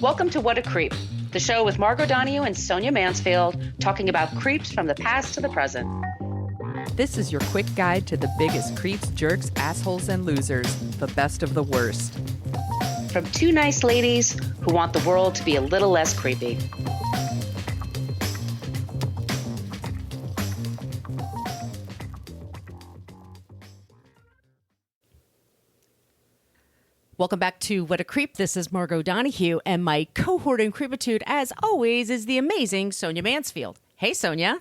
Welcome to What a Creep, the show with Margot Donahue and Sonia Mansfield talking about creeps from the past to the present. This is your quick guide to the biggest creeps, jerks, assholes, and losers, the best of the worst. From two nice ladies who want the world to be a little less creepy. Welcome back to What a Creep. This is Margot Donahue, and my cohort in creepitude, as always, is the amazing Sonia Mansfield. Hey, Sonia.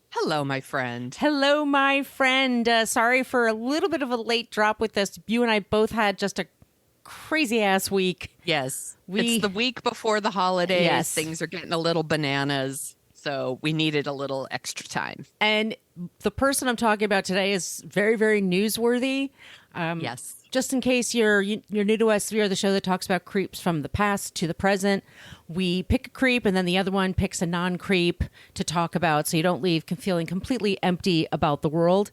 Hello, my friend. Hello, my friend. Sorry for a little bit of a late drop with this. You and I both had just a crazy-ass week. Yes. It's the week before the holidays. Yes. Things are getting a little bananas, so we needed a little extra time. And the person I'm talking about today is very, very newsworthy. Yes. Just in case you're new to us, we are the show that talks about creeps from the past to the present. We pick a creep, and then the other one picks a non-creep to talk about, so you don't leave feeling completely empty about the world.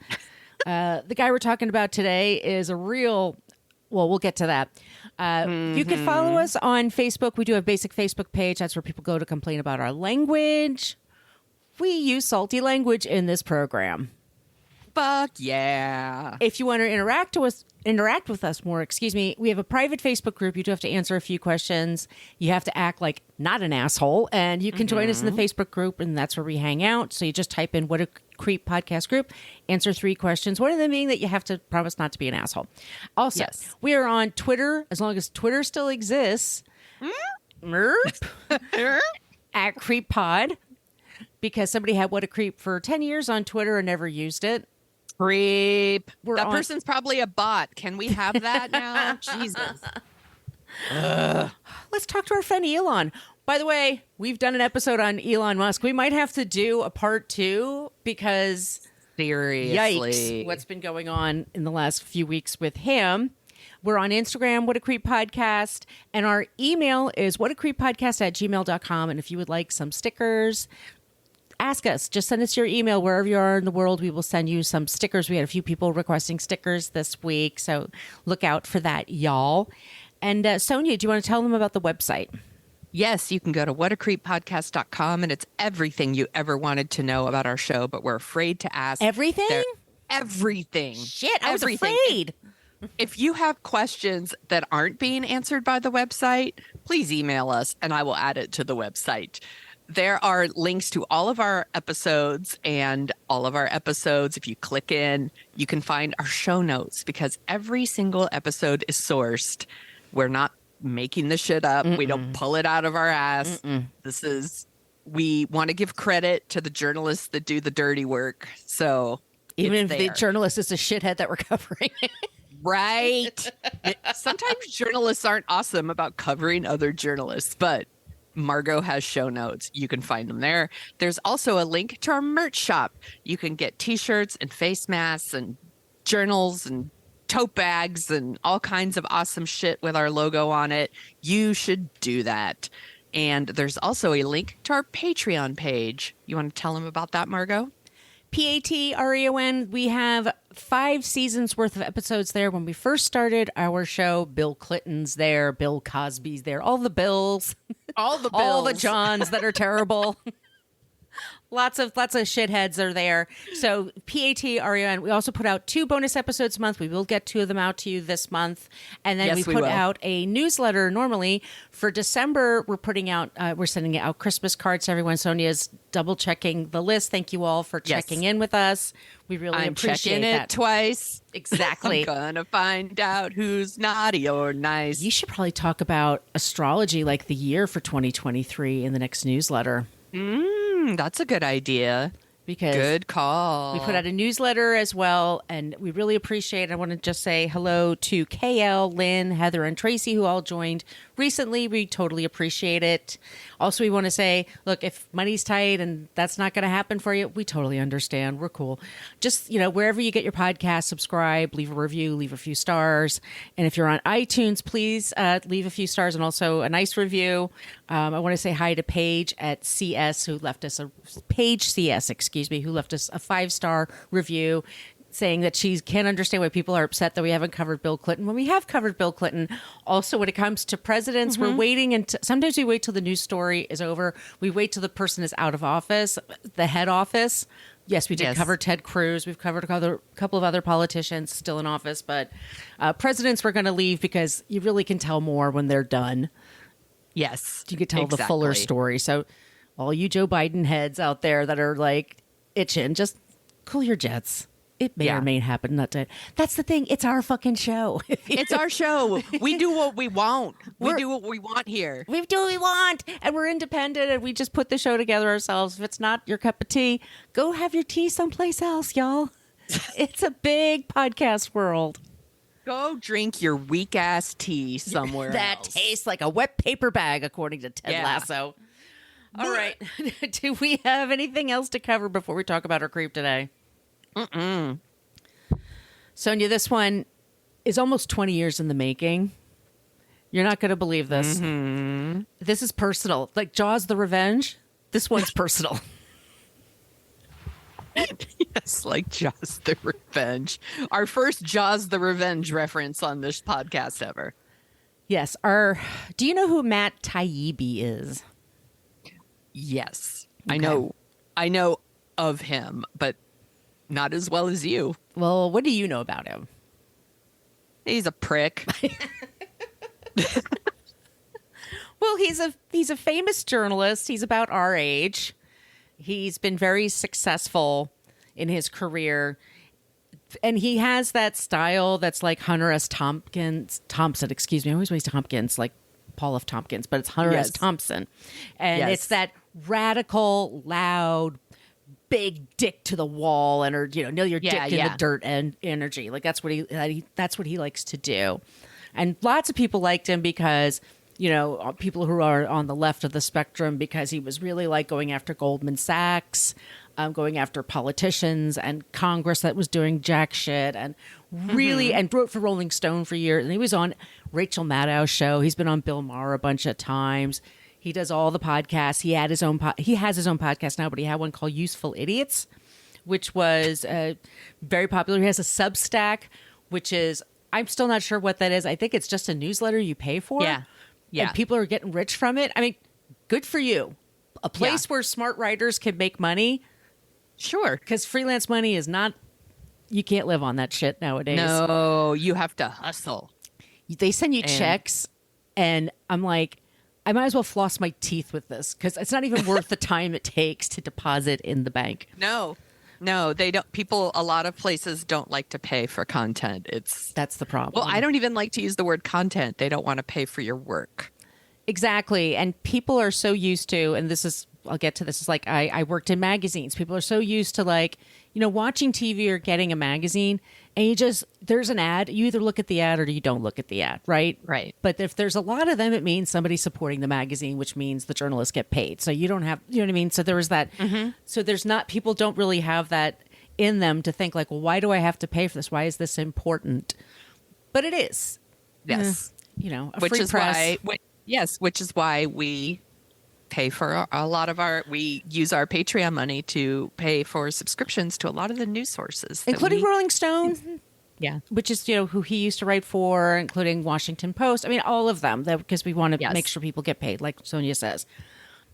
The guy we're talking about today is a real... Well, we'll get to that. You can follow us on Facebook. We do have a basic Facebook page. That's where people go to complain about our language. We use salty language in this program. Fuck yeah. If you want to interact with us more, we have a private Facebook group. You do have to answer a few questions. You have to act like not an asshole, and you can join us in the Facebook group, and that's where we hang out. So you just type in What a Creep podcast group, answer 3 questions. One of them being that you have to promise not to be an asshole. Also, yes. We are on Twitter, as long as Twitter still exists. At CreepPod, because somebody had What a Creep for 10 years on Twitter and never used it. Creep. That person's probably a bot. Can we have that now? Jesus. Let's talk to our friend Elon. By the way, we've done an episode on Elon Musk. We might have to do a part 2 because seriously, yikes, what's been going on in the last few weeks with him. We're on Instagram, What a Creep Podcast, and our email is whatacreeppodcast@gmail.com. And if you would like some stickers, ask us. Just send us your email wherever you are in the world. We will send you some stickers. We had a few people requesting stickers this week, so look out for that, y'all. And Sonia, do you want to tell them about the website? Yes, you can go to whatacreeppodcast.com, and it's everything you ever wanted to know about our show, but we're afraid to ask. Everything? Everything. Shit, I was everything. afraid. If you have questions that aren't being answered by the website, please email us, and I will add it to the website. There are links to all of our episodes, and all of our episodes, if you click in, you can find our show notes, because every single episode is sourced. We're not making the shit up. We don't pull it out of our ass. We want to give credit to the journalists that do the dirty work. So even if the journalist is a shithead that we're covering. Right. Sometimes journalists aren't awesome about covering other journalists, but Margot has show notes. You can find them there. There's also a link to our merch shop. You can get t-shirts and face masks and journals and tote bags and all kinds of awesome shit with our logo on it. You should do that. And there's also a link to our Patreon page. You want to tell them about that, Margot? Patreon. We have 5 seasons worth of episodes there. When we first started our show, Bill Clinton's there, Bill Cosby's there, all the Bills. All the Bills. All the Johns that are terrible. Lots of shitheads are there. So Patreon. We also put out 2 bonus episodes a month. We will get 2 of them out to you this month. And then we put out a newsletter normally for December. We're sending out Christmas cards to everyone. Sonia's double checking the list. Thank you all for checking in with us. We really appreciate that. I'm checking it twice. Exactly. I'm gonna find out who's naughty or nice. You should probably talk about astrology, like the year for 2023 in the next newsletter. That's a good idea. Because good call. We put out a newsletter as well, and we really appreciate it. I want to just say hello to KL, Lynn, Heather, and Tracy, who all joined recently. We totally appreciate it. Also, we want to say, look, if money's tight and that's not going to happen for you, we totally understand. We're cool. Just, wherever you get your podcast, subscribe, leave a review, leave a few stars. And if you're on iTunes, please leave a few stars and also a nice review. I want to say hi to Paige at CS, who left us who left us a 5-star review. saying that she can't understand why people are upset that we haven't covered Bill Clinton when we have covered Bill Clinton. Also, when it comes to presidents, we're waiting, and sometimes we wait till the news story is over. We wait till the person is out of office, the head office. Yes, we did cover Ted Cruz. We've covered a couple of other politicians still in office, but presidents we're going to leave because you really can tell more when they're done. Yes, you could tell the fuller story. So all you Joe Biden heads out there that are like itching, just cool your jets. It may or may happen. Not to. That's the thing. It's our fucking show. It's our show. We do what we want. We do what we want here. We do what we want, and we're independent, and we just put the show together ourselves. If it's not your cup of tea, go have your tea someplace else, y'all. It's a big podcast world. Go drink your weak ass tea somewhere that else. tastes like a wet paper bag, according to Ted Lasso. All right. Do we have anything else to cover before we talk about our creep today? Sonia, this one is almost 20 years in the making. You're not going to believe this. This is personal. Like Jaws the Revenge, this one's personal. Yes, like Jaws the Revenge. Our first Jaws the Revenge reference on this podcast ever. Yes. Do you know who Matt Taibbi is? Yes. Okay. I know of him, but not as well as you. Well, what do you know about him? He's a prick. Well, he's a famous journalist. He's about our age. He's been very successful in his career. And he has that style that's like Hunter S. Thompson, excuse me. I always say Tompkins, like Paul F. Tompkins, but it's Hunter S. Thompson. And it's that radical, loud, big dick to the wall, and or nail your dick in the dirt and energy. Like that's what he likes to do. And lots of people liked him because people who are on the left of the spectrum, because he was really like going after Goldman Sachs, going after politicians and Congress that was doing jack shit, and really and wrote for Rolling Stone for years. And he was on Rachel Maddow's show. He's been on Bill Maher a bunch of times. He does all the podcasts. He has his own podcast now, but he had one called Useful Idiots, which was very popular. He has a Substack, which is, I'm still not sure what that is. I think it's just a newsletter you pay for. Yeah. And people are getting rich from it. I mean, good for you. A place where smart writers can make money. Sure. Because freelance money is not, you can't live on that shit nowadays. No, you have to hustle. They send you checks, and I'm like, I might as well floss my teeth with this because it's not even worth the time it takes to deposit in the bank. No, they don't. A lot of places don't like to pay for content. That's the problem. Well, I don't even like to use the word content. They don't want to pay for your work. Exactly. And people are so used to, and I'll get to this. It's like I worked in magazines. People are so used to watching TV or getting a magazine, and there's an ad. You either look at the ad or you don't look at the ad, right? Right. But if there's a lot of them, it means somebody's supporting the magazine, which means the journalists get paid. So you don't have, you know what I mean? So there was that. So people don't really have that in them to think like, well, why do I have to pay for this? Why is this important? But it is. Yes. Which is why we pay for a lot of we use our Patreon money to pay for subscriptions to a lot of the news sources. Including Rolling Stone. Yeah. Which is, who he used to write for, including Washington Post. I mean, all of them, because we want to make sure people get paid, like Sonia says.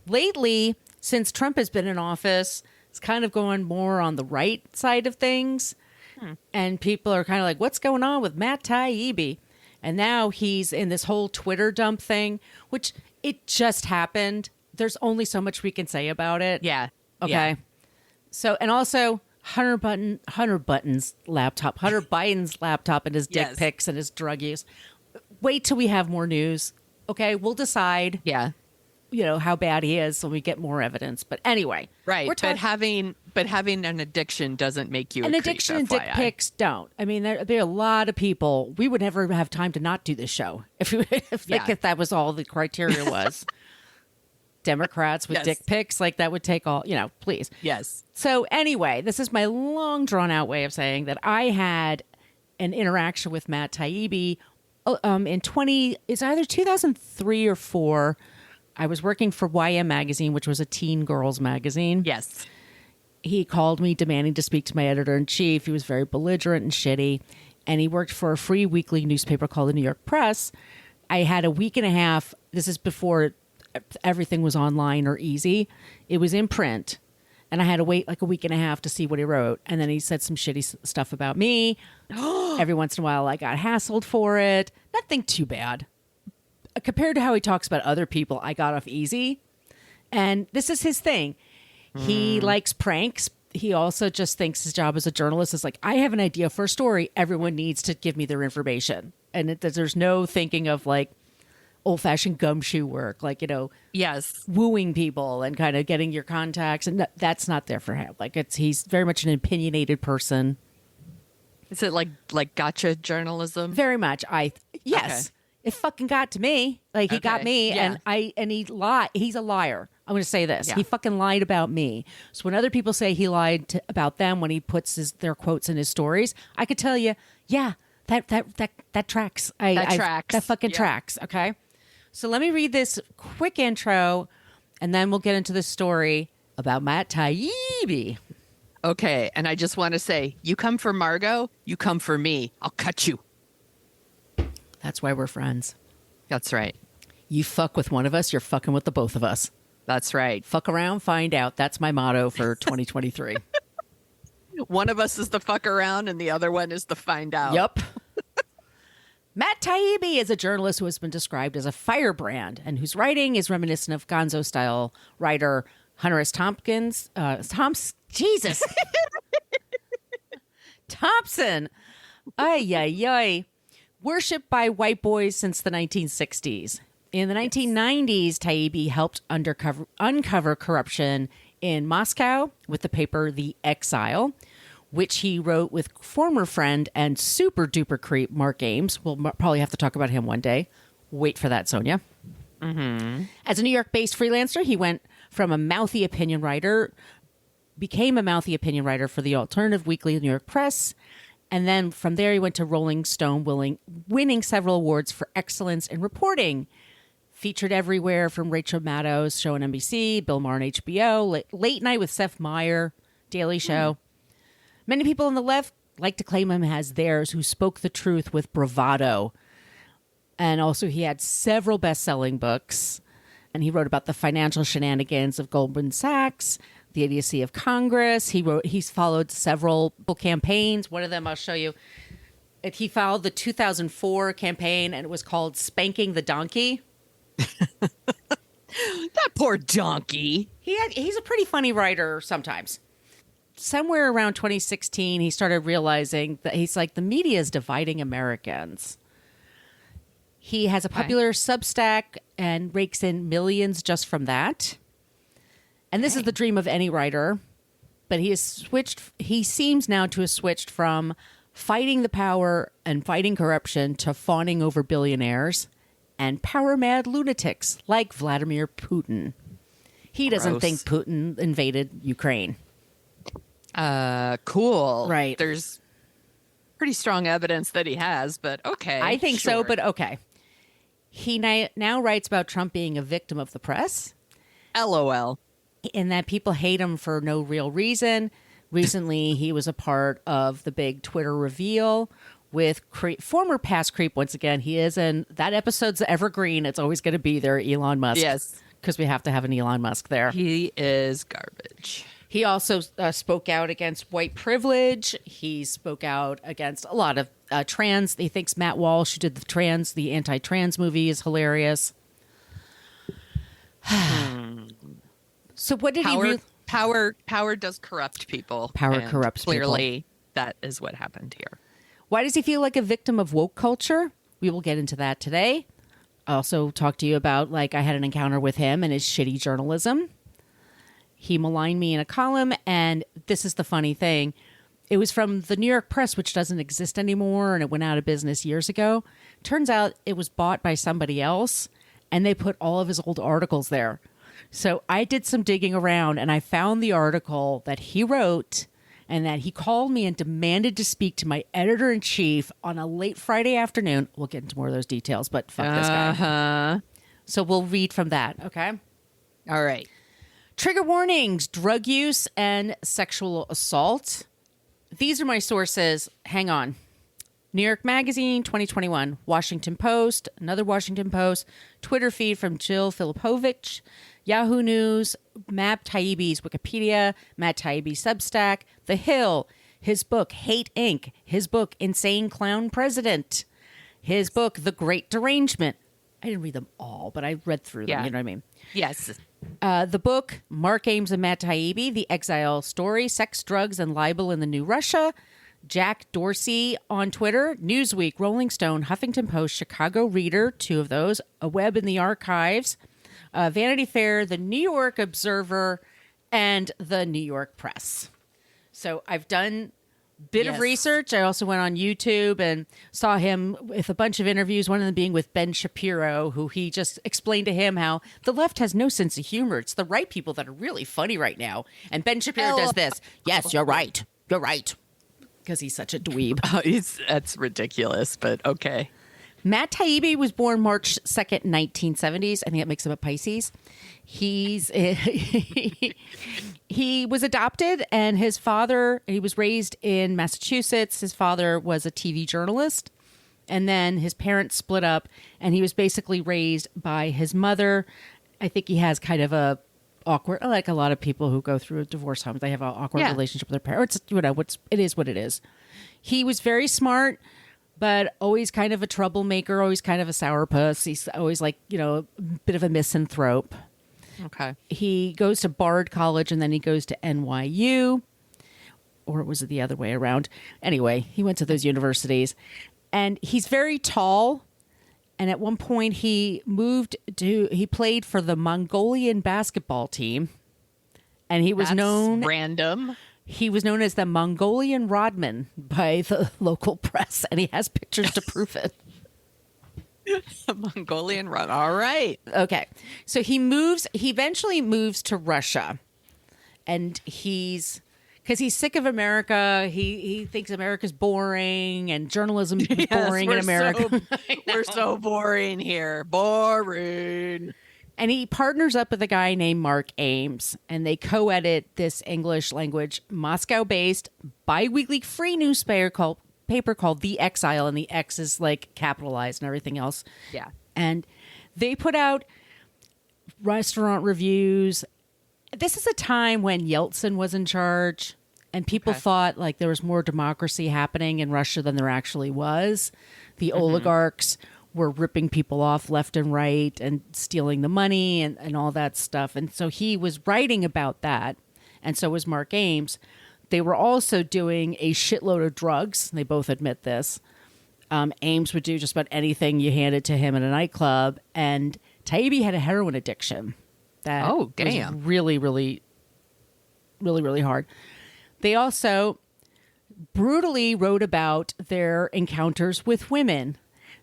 Lately, since Trump has been in office, it's kind of going more on the right side of things. And people are kind of like, what's going on with Matt Taibbi? And now he's in this whole Twitter dump thing, which it just happened. There's only so much we can say about it. Yeah. Okay. Yeah. So, and also Hunter Biden's laptop and his dick pics and his drug use. Wait till we have more news. Okay. We'll decide. Yeah. How bad he is when we get more evidence. But anyway. Right. But having an addiction doesn't make you an addiction and dick pics don't. I mean, there are a lot of people. We would never have time to not do this show if that was all the criteria was. Democrats with dick pics, like that would take all, please. Yes. So anyway, this is my long drawn out way of saying that I had an interaction with Matt Taibbi it's either 2003 or 4. I was working for YM Magazine, which was a teen girls magazine. Yes. He called me demanding to speak to my editor-in-chief. He was very belligerent and shitty. And he worked for a free weekly newspaper called the New York Press. I had a week and a half. This is before everything was online or easy. It was in print. And I had to wait like a week and a half to see what he wrote. And then he said some shitty stuff about me. Every once in a while, I got hassled for it. Nothing too bad. Compared to how he talks about other people, I got off easy. And this is his thing. He likes pranks. He also just thinks his job as a journalist is like, I have an idea for a story. Everyone needs to give me their information. And there's no thinking of like old-fashioned gumshoe work, like, Yes. wooing people and kind of getting your contacts. And that's not there for him. Like, he's very much an opinionated person. Is it like gotcha journalism? Very much. Yes. Okay. It fucking got to me. Like, he got me, Yeah. and he lied. He's a liar. I'm going to say this. Yeah. He fucking lied about me. So when other people say he lied about them when he puts their quotes in his stories, I could tell you, yeah, that tracks. That tracks. That fucking Yeah. tracks. Okay. So let me read this quick intro, and then we'll get into the story about Matt Taibbi. Okay, and I just want to say, you come for Margot, you come for me. I'll cut you. That's why we're friends. That's right. You fuck with one of us, you're fucking with the both of us. That's right. Fuck around, find out. That's my motto for 2023. One of us is the fuck around and the other one is the find out. Yep. Matt Taibbi is a journalist who has been described as a firebrand and whose writing is reminiscent of Gonzo-style writer Hunter S. Jesus. Thompson. Ay, ay, ay. Worshipped by white boys since the 1960s. In the 1990s, Taibbi helped uncover corruption in Moscow with the paper The Exile, which he wrote with former friend and super duper creep Mark Ames. We'll probably have to talk about him one day. Wait for that, Sonia. Mm-hmm. As a New York-based freelancer, he went from a mouthy opinion writer, became a mouthy opinion writer for the alternative weekly New York Press, and then from there he went to Rolling Stone, winning several awards for excellence in reporting. Featured everywhere from Rachel Maddow's show on NBC, Bill Maher on HBO, Late Night with Seth Meyers, Daily Show. Many people on the left like to claim him as theirs, who spoke the truth with bravado. And also he had several best-selling books. And he wrote about the financial shenanigans of Goldman Sachs, the idiocy of Congress. He's followed several campaigns. One of them I'll show you. He followed the 2004 campaign, and it was called Spanking the Donkey. That poor donkey. He's a pretty funny writer sometimes. Somewhere around 2016, he started realizing that he's like, the media is dividing Americans. He has a popular Substack and rakes in millions just from that. And this is the dream of any writer. But he seems now to have switched from fighting the power and fighting corruption to fawning over billionaires and power-mad lunatics like Vladimir Putin. He doesn't think Putin invaded Ukraine. Cool. Right. There's pretty strong evidence that he has, but okay. I think so, sure. but okay. He now writes about Trump being a victim of the press. LOL. And that people hate him for no real reason. Recently, he was a part of the big Twitter reveal with former past creep. Once again, he is in that episode's evergreen. It's always going to be there, Elon Musk. Yes. Because we have to have an Elon Musk there. He is garbage. He also spoke out against white privilege. He spoke out against a lot of trans. He thinks Matt Walsh, who did the anti-trans movie, is hilarious. So what did he Power does corrupt people. Power and corrupts people. Clearly, that is what happened here. Why does he feel like a victim of woke culture? We will get into that today. I also talk to you about, I had an encounter with him and his shitty journalism. He maligned me in a column, and this is the funny thing. It was from the New York Press, which doesn't exist anymore, and it went out of business years ago. Turns out it was bought by somebody else, and they put all of his old articles there. So I did some digging around, and I found the article that he wrote, and that he called me and demanded to speak to my editor-in-chief on a late Friday afternoon. We'll get into more of those details, but fuck this guy. So we'll read from that, okay? All right. Trigger warnings, drug use, and sexual assault. These are my sources. Hang on. New York Magazine, 2021. Washington Post, another Washington Post. Twitter feed from Jill Filipovich. Yahoo News, Matt Taibbi's Wikipedia, Matt Taibbi's Substack. The Hill, his book, Hate Inc., his book, Insane Clown President, his book, The Great Derangement. I didn't read them all, but I read through them. Yeah. You know what I mean? Yes. The book, Mark Ames and Matt Taibbi, The Exile Story, Sex, Drugs, and Libel in the New Russia. Jack Dorsey on Twitter, Newsweek, Rolling Stone, Huffington Post, Chicago Reader, 2 of those, A Web in the Archives, Vanity Fair, The New York Observer, and The New York Press. So I've done a bit of research. I also went on YouTube and saw him with a bunch of interviews, one of them being with Ben Shapiro, who he just explained to him how the left has no sense of humor. It's the right people that are really funny right now. And Ben Shapiro does this. Yes, you're right. You're right. Because he's such a dweeb. That's ridiculous, but okay. Matt Taibbi was born March 2nd, 1970s. I think that makes him a Pisces. He was adopted, and he was raised in Massachusetts. His father was a TV journalist, and then his parents split up, and he was basically raised by his mother. I think he has kind of a awkward, like a lot of people who go through divorce homes, they have an awkward relationship with their parents. It is what it is. He was very smart, but always kind of a troublemaker, always kind of a sourpuss. He's always like, a bit of a misanthrope. Okay. He goes to Bard College and then he goes to NYU. Or was it the other way around? Anyway, he went to those universities. And he's very tall. And at one point he played for the Mongolian basketball team. And he was random. He was known as the Mongolian Rodman by the local press, and he has pictures to prove it. Mongolian Rodman. All right. Okay. So he eventually moves to Russia, and because he's sick of America. He thinks America's boring and journalism is boring in America. We're so boring here. Boring. And he partners up with a guy named Mark Ames, and they co-edit this English language, Moscow-based bi-weekly free newspaper called The Exile, and the X is like capitalized and everything else. Yeah. And they put out restaurant reviews. This is a time when Yeltsin was in charge, and people thought like there was more democracy happening in Russia than there actually was. The oligarchs were ripping people off left and right and stealing the money and all that stuff. And so he was writing about that. And so was Mark Ames. They were also doing a shitload of drugs. They both admit this. Ames would do just about anything you handed to him in a nightclub. And Taibbi had a heroin addiction. That was really, really, really, really hard. They also brutally wrote about their encounters with women.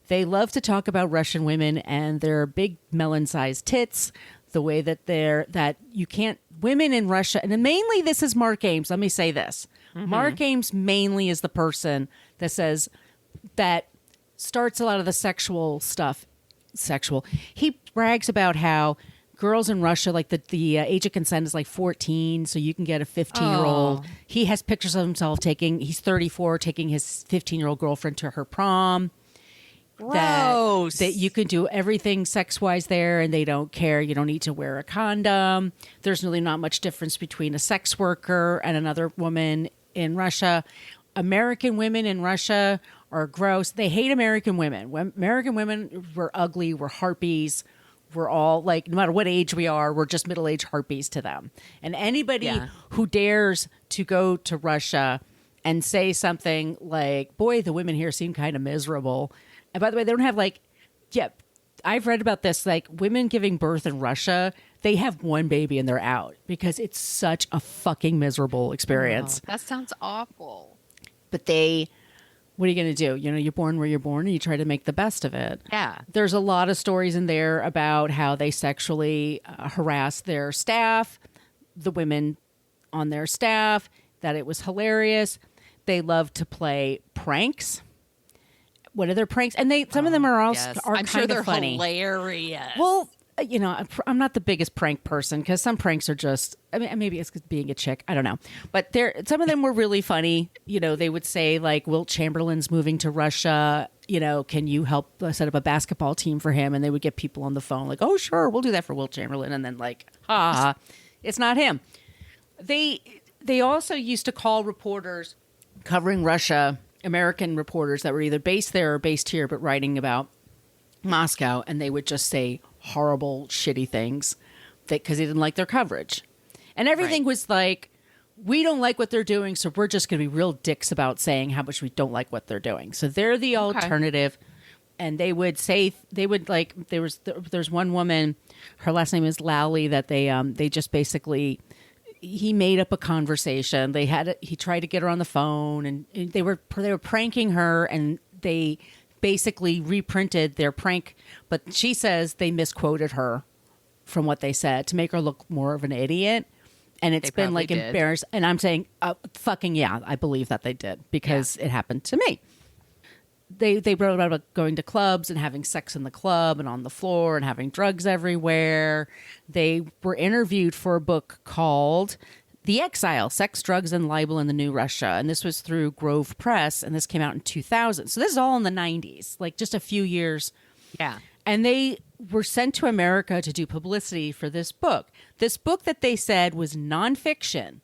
They love to talk about Russian women and their big melon-sized tits, the way that you can't, women in Russia, and mainly this is Mark Ames. Let me say this. Mark Ames mainly is the person that says, that starts a lot of the sexual stuff. He brags about how girls in Russia, like the age of consent is like 14, so you can get a 15-year-old. He has pictures of himself he's 34, taking his 15-year-old girlfriend to her prom. That you can do everything sex-wise there, and they don't care. You don't need to wear a condom. There's really not much difference between a sex worker and another woman in Russia. American women in Russia are gross. They hate American women. American women were ugly, we're harpies. We're all like, no matter what age we are, we're just middle-aged harpies to them. And anybody who dares to go to Russia and say something like, boy, the women here seem kind of miserable. And by the way, they don't have I've read about this, like women giving birth in Russia, they have one baby and they're out because it's such a fucking miserable experience. That sounds awful. But what are you going to do? You're born where you're born and you try to make the best of it. Yeah. There's a lot of stories in there about how they sexually harass their staff, the women on their staff, that it was hilarious. They love to play pranks. What are their pranks? And some of them are also I'm kind sure they're of funny. Hilarious. Well, I'm not the biggest prank person because some pranks are just, I mean, maybe it's 'cause being a chick. I don't know. But some of them were really funny. They would say like, Wilt Chamberlain's moving to Russia. Can you help set up a basketball team for him? And they would get people on the phone like, oh, sure, we'll do that for Wilt Chamberlain. And then like, it's not him. They also used to call reporters covering Russia, American reporters that were either based there or based here, but writing about Moscow, and they would just say horrible, shitty things because they didn't like their coverage. And everything was like, we don't like what they're doing, so we're just going to be real dicks about saying how much we don't like what they're doing. So they're the alternative. And they would say, there's one woman, her last name is Lally, that they just basically, he made up a conversation. He tried to get her on the phone, and they were pranking her, and they basically reprinted their prank, but she says they misquoted her from what they said to make her look more of an idiot. And it's been like embarrassed. And I'm saying, fucking yeah, I believe that they did because it happened to me. They wrote about going to clubs and having sex in the club and on the floor and having drugs everywhere. They were interviewed for a book called The Exile, Sex, Drugs, and Libel in the New Russia. And this was through Grove Press, and this came out in 2000. So this is all in the 90s, like just a few years. Yeah. And they were sent to America to do publicity for this book. This book that they said was nonfiction.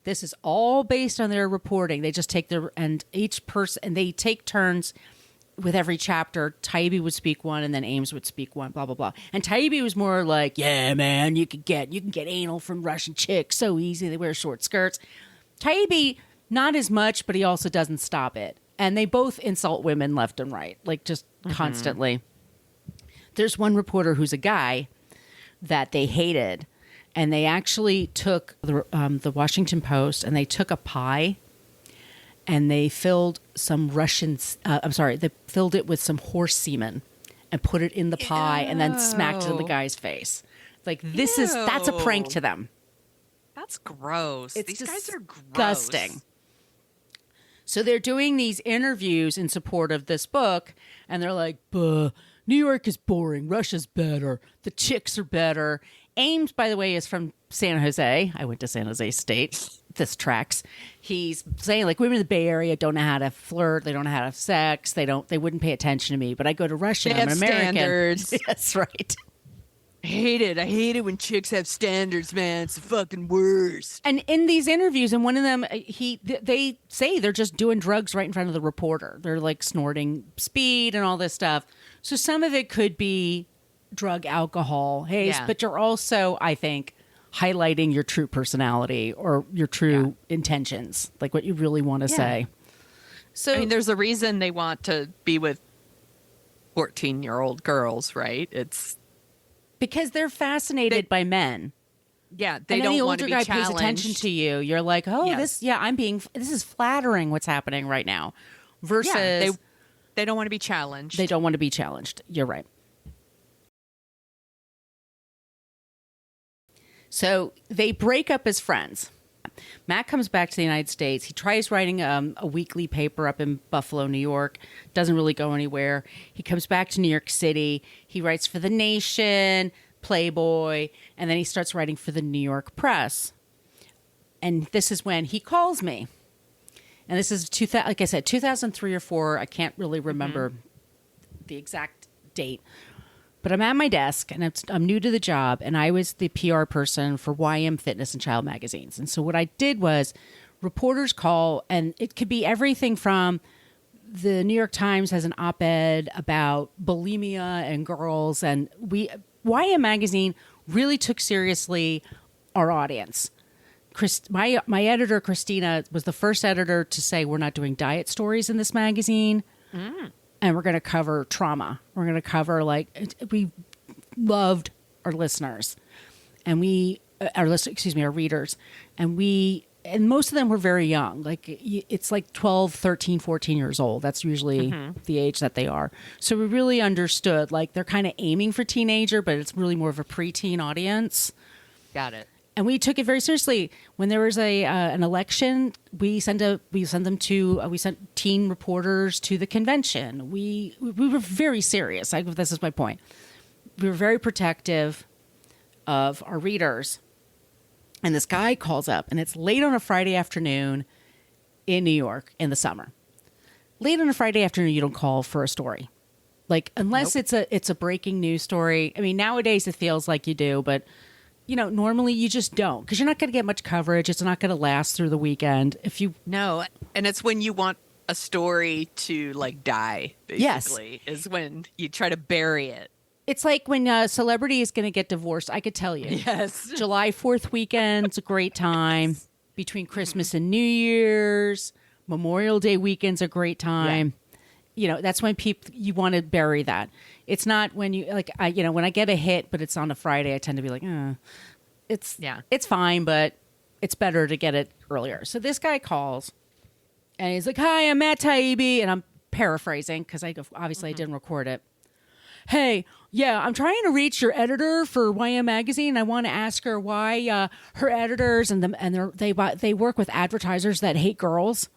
This is all based on their reporting. They just take each person, and they take turns with every chapter. Taibbi would speak one, and then Ames would speak one, blah, blah, blah. And Taibbi was more like, yeah, man, you can get anal from Russian chicks so easy. They wear short skirts. Taibbi, not as much, but he also doesn't stop it. And they both insult women left and right, like just constantly. There's one reporter who's a guy that they hated, and they actually took the Washington Post, and they took a pie, and they filled some they filled it with some horse semen and put it in the pie and then smacked it in the guy's face. Like, that's a prank to them. That's gross. These guys are disgusting. Gross. So they're doing these interviews in support of this book, and they're like, "Buh, New York is boring. Russia's better. The chicks are better." Ames, by the way, is from San Jose. I went to San Jose State. This tracks. He's saying, like, women in the Bay Area don't know how to flirt. They don't know how to have sex. They wouldn't pay attention to me. But I go to Russia. I'm an American. Standards. That's right. I hate it when chicks have standards, man. It's the fucking worst. And in these interviews, and one of them, they say they're just doing drugs right in front of the reporter. They're like snorting speed and all this stuff. So some of it could be drug, alcohol, haze, but you're also, I think, highlighting your true personality or your true intentions, like what you really want to say. So, I mean, there's a reason they want to be with 14-year-old girls, right? It's because they're fascinated by men. Yeah, they and don't want to be guy challenged. Pays attention to you. You're like, oh, this is flattering. What's happening right now? Versus, they don't want to be challenged. They don't want to be challenged. You're right. So they break up as friends. Matt comes back to the United States. He tries writing a weekly paper up in Buffalo, New York. Doesn't really go anywhere. He comes back to New York City. He writes for The Nation, Playboy, and then he starts writing for the New York Press. And this is when he calls me. And this is, like I said, 2003 or 4. I can't really remember the exact date. But I'm at my desk, and I'm new to the job, and I was the PR person for YM Fitness and Child magazines. And so what I did was reporters call, and it could be everything from the New York Times has an op-ed about bulimia and girls, and YM magazine really took seriously our audience. My editor, Christina, was the first editor to say we're not doing diet stories in this magazine. And we're going to cover trauma. We're going to cover, like, we loved our listeners and our readers. And most of them were very young. Like, it's like 12, 13, 14 years old. That's usually the age that they are. So we really understood, like, they're kind of aiming for teenager, but it's really more of a preteen audience. Got it. And we took it very seriously. When there was an election, we sent teen reporters to the convention. We were very serious. This is my point. we were very protective of our readers. And this guy calls up, and it's late on a Friday afternoon in New York in the summer. Late on a Friday afternoon, you don't call for a story. Like, unless it's a breaking news story. I mean, nowadays it feels like you do, but normally you just don't, because you're not going to get much coverage. It's not going to last through the weekend. No, and it's when you want a story to like die, basically, is when you try to bury it. It's like when a celebrity is going to get divorced. I could tell you. Yes. July 4th weekend's a great time. Between Christmas and New Year's, Memorial Day weekend's a great time. Yeah. That's when you want to bury that. It's not when you when I get a hit, but it's on a Friday, I tend to be like, it's fine, but it's better to get it earlier. So this guy calls, and he's like, "Hi, I'm Matt Taibbi," and I'm paraphrasing because I didn't record it. "Hey, yeah, I'm trying to reach your editor for YM Magazine. I want to ask her why her editors they work with advertisers that hate girls."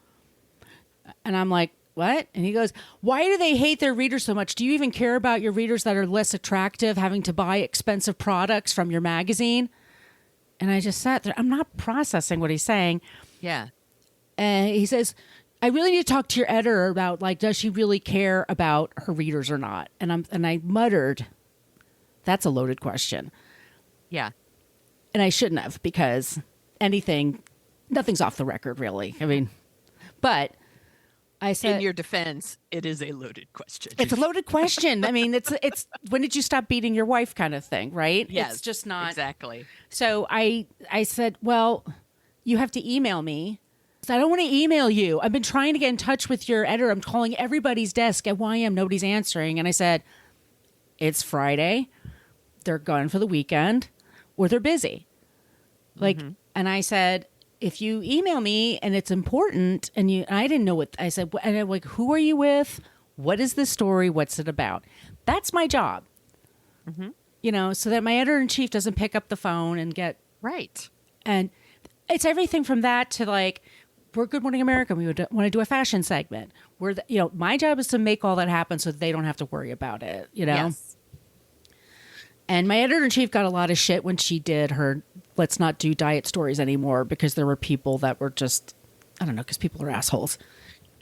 And I'm like, "What?" And he goes, "Why do they hate their readers so much? Do you even care about your readers that are less attractive having to buy expensive products from your magazine?" And I just sat there. I'm not processing what he's saying. Yeah. And he says, "I really need to talk to your editor about, like, does she really care about her readers or not?" And I muttered, "That's a loaded question." Yeah. And I shouldn't have, because nothing's off the record, really. I mean, but I said, in your defense, it is a loaded question. it's a loaded question. I mean, it's when did you stop beating your wife kind of thing, right? Yes, it's just not. Exactly. So I said, "Well, you have to email me." So I don't want to email you. I've been trying to get in touch with your editor. I'm calling everybody's desk at YM. Nobody's answering. And I said, "It's Friday. They're gone for the weekend, or they're busy." And I said, "If you email me and it's important," and I didn't know what I said. And I'm like, "Who are you with? What is the story? What's it about?" That's my job. So that my editor-in-chief doesn't pick up the phone and get Right. And it's everything from that to, like, we're Good Morning America. We would want to do a fashion segment. My job is to make all that happen so they don't have to worry about it, Yes. And my editor-in-chief got a lot of shit when she did her "let's not do diet stories anymore," because there were people that were just, I don't know, because people are assholes.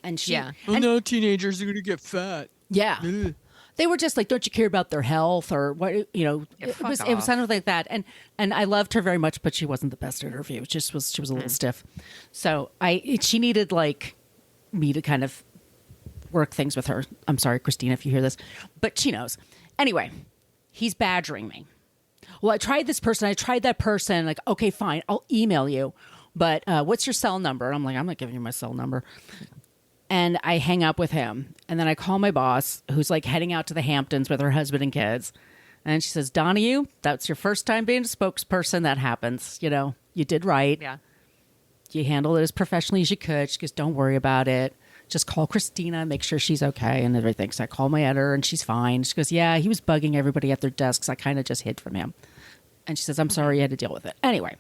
And she, Well, now teenagers are going to get fat. yeah. They were just like, "Don't you care about their health?" or what, it was sounded like that. And I loved her very much, but she wasn't the best interview. She was a little stiff. So she needed, like, me to kind of work things with her. I'm sorry, Christina, if you hear this, but she knows. Anyway, he's badgering me. "Well, I tried this person. I tried that person." Like, "Okay, fine. I'll email you. But what's your cell number?" And I'm like, "I'm not giving you my cell number." And I hang up with him. And then I call my boss, who's, like, heading out to the Hamptons with her husband and kids. And she says, "Donahue, that's your first time being a spokesperson. That happens. You did right. Yeah. You handled it as professionally as you could." She goes, "Don't worry about it. Just call Christina, make sure she's okay," and everything. So I call my editor, and she's fine. She goes, "Yeah, he was bugging everybody at their desks. I kind of just hid from him." And she says, "I'm sorry you had to deal with it." Anyway,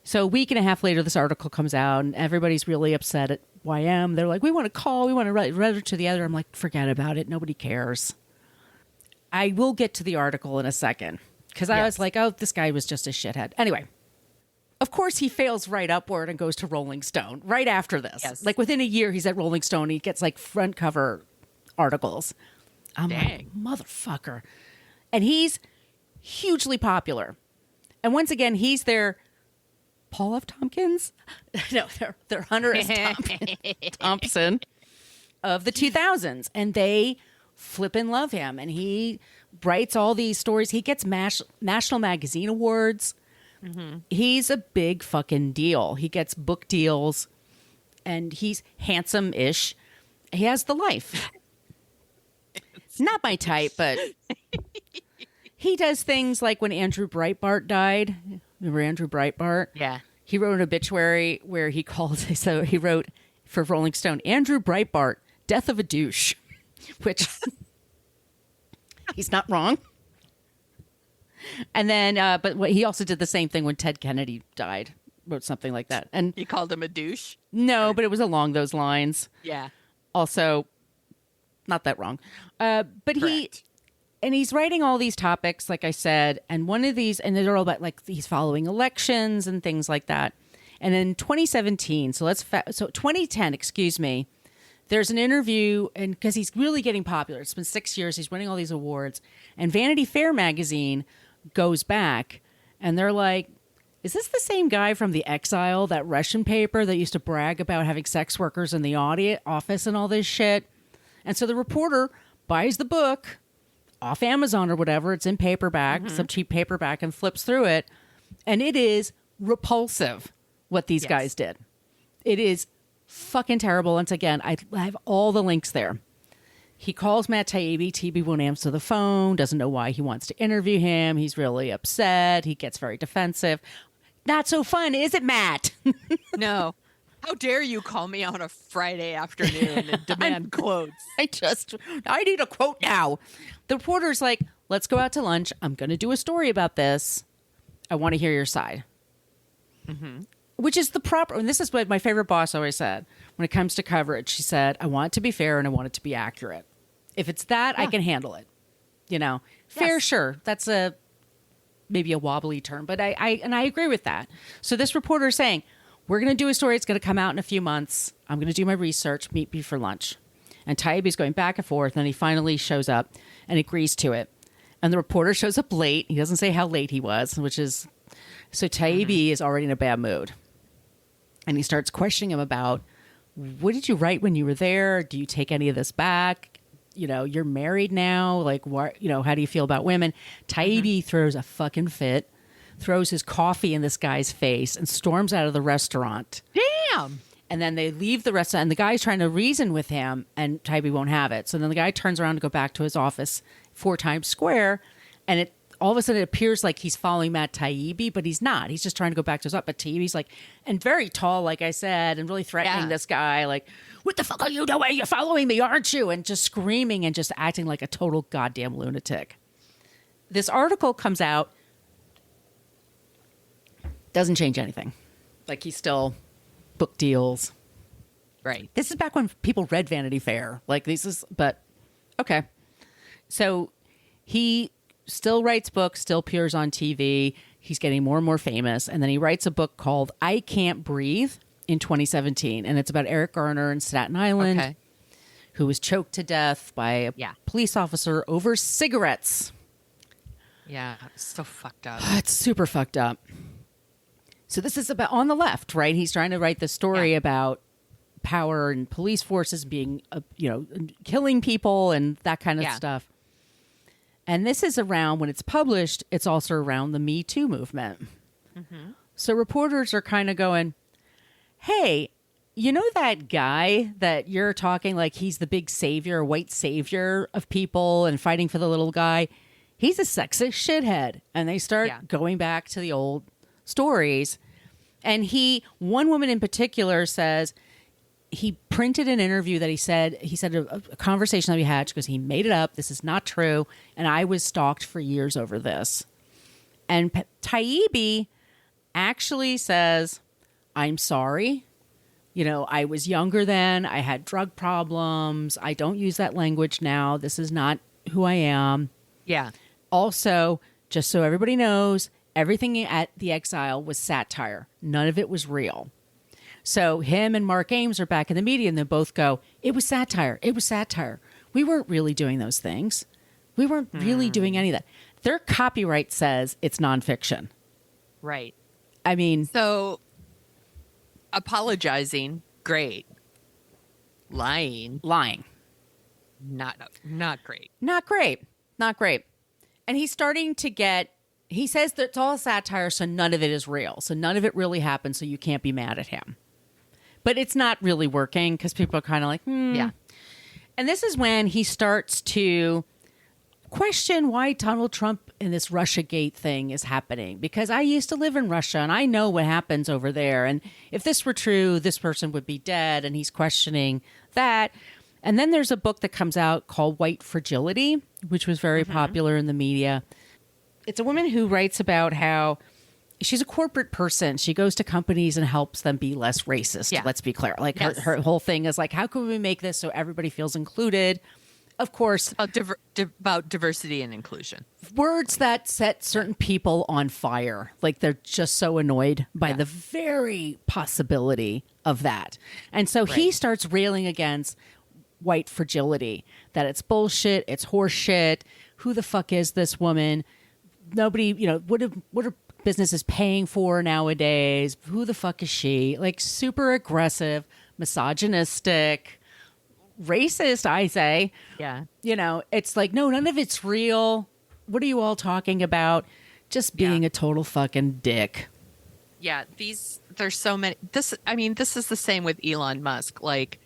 so a week and a half later, this article comes out, and everybody's really upset at YM. They're like, "We want to call. We want to write letter to the editor." I'm like, "Forget about it. Nobody cares." I will get to the article in a second, because I was like, "Oh, this guy was just a shithead." Anyway, of course, he fails right upward and goes to Rolling Stone right after this. Yes. Like, within a year, he's at Rolling Stone. He gets, like, front cover articles. I'm like, motherfucker. And he's hugely popular. And once again, he's their Paul F. Tompkins? No, they're Hunter S. Thompson of the 2000s. And they flippin' love him. And he writes all these stories. He gets National Magazine Awards. He's a big fucking deal. He gets book deals. And he's handsome-ish. He has the life. It's not my type, but he does things like when Andrew Breitbart died. Remember Andrew Breitbart? Yeah. He wrote an obituary where he wrote for Rolling Stone, "Andrew Breitbart, death of a douche," which he's not wrong. And then, he also did the same thing when Ted Kennedy died. Wrote something like that. And You called him a douche? no, but it was along those lines. Yeah. Also, not that wrong. But Correct. And he's writing all these topics, like I said, and one of these, and they're all about like he's following elections and things like that. And in 2017, so 2010, excuse me, there's an interview, and because he's really getting popular, it's been 6 years, he's winning all these awards, and Vanity Fair magazine goes back, and they're like, is this the same guy from The Exile, that Russian paper that used to brag about having sex workers in the office and all this shit? And so the reporter buys the book off Amazon or whatever, it's in paperback, some cheap paperback, and flips through it, and it is repulsive what these guys did. It is fucking terrible. Once again, I have all the links there. He calls Matt Taibbi. Taibbi won't answer the phone, doesn't know why he wants to interview him. He's really upset. He gets very defensive. Not so fun, is it, Matt? No. How dare you call me on a Friday afternoon and demand quotes? I need a quote now. The reporter's like, let's go out to lunch. I'm going to do a story about this. I want to hear your side. Which is the proper, and this is what my favorite boss always said when it comes to coverage. She said, I want it to be fair and I want it to be accurate. If it's that, I can handle it. You know, fair, sure. That's maybe a wobbly term, but I agree with that. So this reporter is saying, we're going to do a story. It's going to come out in a few months. I'm going to do my research. Meet me for lunch. And Taibbi's going back and forth, and he finally shows up and agrees to it. And the reporter shows up late. He doesn't say how late he was, which is... So Taibbi is already in a bad mood. And he starts questioning him about, what did you write when you were there? Do you take any of this back? You know, you're married now. Like, what? You know, how do you feel about women? Taibbi throws a fucking fit, throws his coffee in this guy's face, and storms out of the restaurant. Damn. And then they leave the restaurant, and the guy's trying to reason with him, and Taibbi won't have it. So then the guy turns around to go back to his office 4 Times Square, and all of a sudden it appears like he's following Matt Taibbi, but he's not. He's just trying to go back to his office. But Taibbi's like, and very tall, like I said, and really threatening this guy, like, what the fuck are you doing? You're following me, aren't you? And just screaming and just acting like a total goddamn lunatic. This article comes out, doesn't change anything. Like, he's still book deals. Right. This is back when people read Vanity Fair. Like, but okay. So he still writes books, still appears on TV. He's getting more and more famous. And then he writes a book called I Can't Breathe in 2017. And it's about Eric Garner in Staten Island, who was choked to death by a police officer over cigarettes. Yeah, it's so fucked up. It's super fucked up. So this is about on the left, right? He's trying to write the story about power and police forces being, killing people and that kind of stuff. And this is around, when it's published, it's also around the Me Too movement. So reporters are kind of going, hey, you know that guy that you're talking like he's the big savior, white savior of people and fighting for the little guy? He's a sexist shithead. And they start going back to the old stories. And one woman in particular says he printed an interview that he said a conversation that we had. She goes, he made it up. This is not true. And I was stalked for years over this. And Taibbi actually says, I'm sorry. You know, I was younger then. I had drug problems. I don't use that language now. This is not who I am. Yeah. Also, just so everybody knows, everything at The Exile was satire. None of it was real. So him and Mark Ames are back in the media, and they both go, it was satire. It was satire. We weren't really doing those things. We weren't really doing any of that. Their copyright says it's nonfiction. Right. I mean... So, apologizing, great. Lying. Not great. Not great. And he's starting to get... He says that it's all satire, so none of it is real. So none of it really happened, so you can't be mad at him. But it's not really working because people are kind of like, Yeah. And this is when he starts to question why Donald Trump and this Russiagate thing is happening. Because I used to live in Russia, and I know what happens over there. And if this were true, this person would be dead. And he's questioning that. And then there's a book that comes out called White Fragility, which was very popular in the media. It's a woman who writes about how she's a corporate person. She goes to companies and helps them be less racist. Let's be clear. Like her whole thing is like, how can we make this so everybody feels included? of course, About diversity and inclusion. words that set certain people on fire. Like they're just so annoyed by Yeah. the very possibility of that. And so he Right. starts railing against white fragility, that it's bullshit, it's horse shit. Who the fuck is this woman? Nobody, what are businesses paying for nowadays? Who the fuck is she? Like super aggressive, misogynistic, racist, I say. Yeah. It's like, no, none of it's real. What are you all talking about? Just being a total fucking dick. Yeah, there's so many. This is the same with Elon Musk. Like,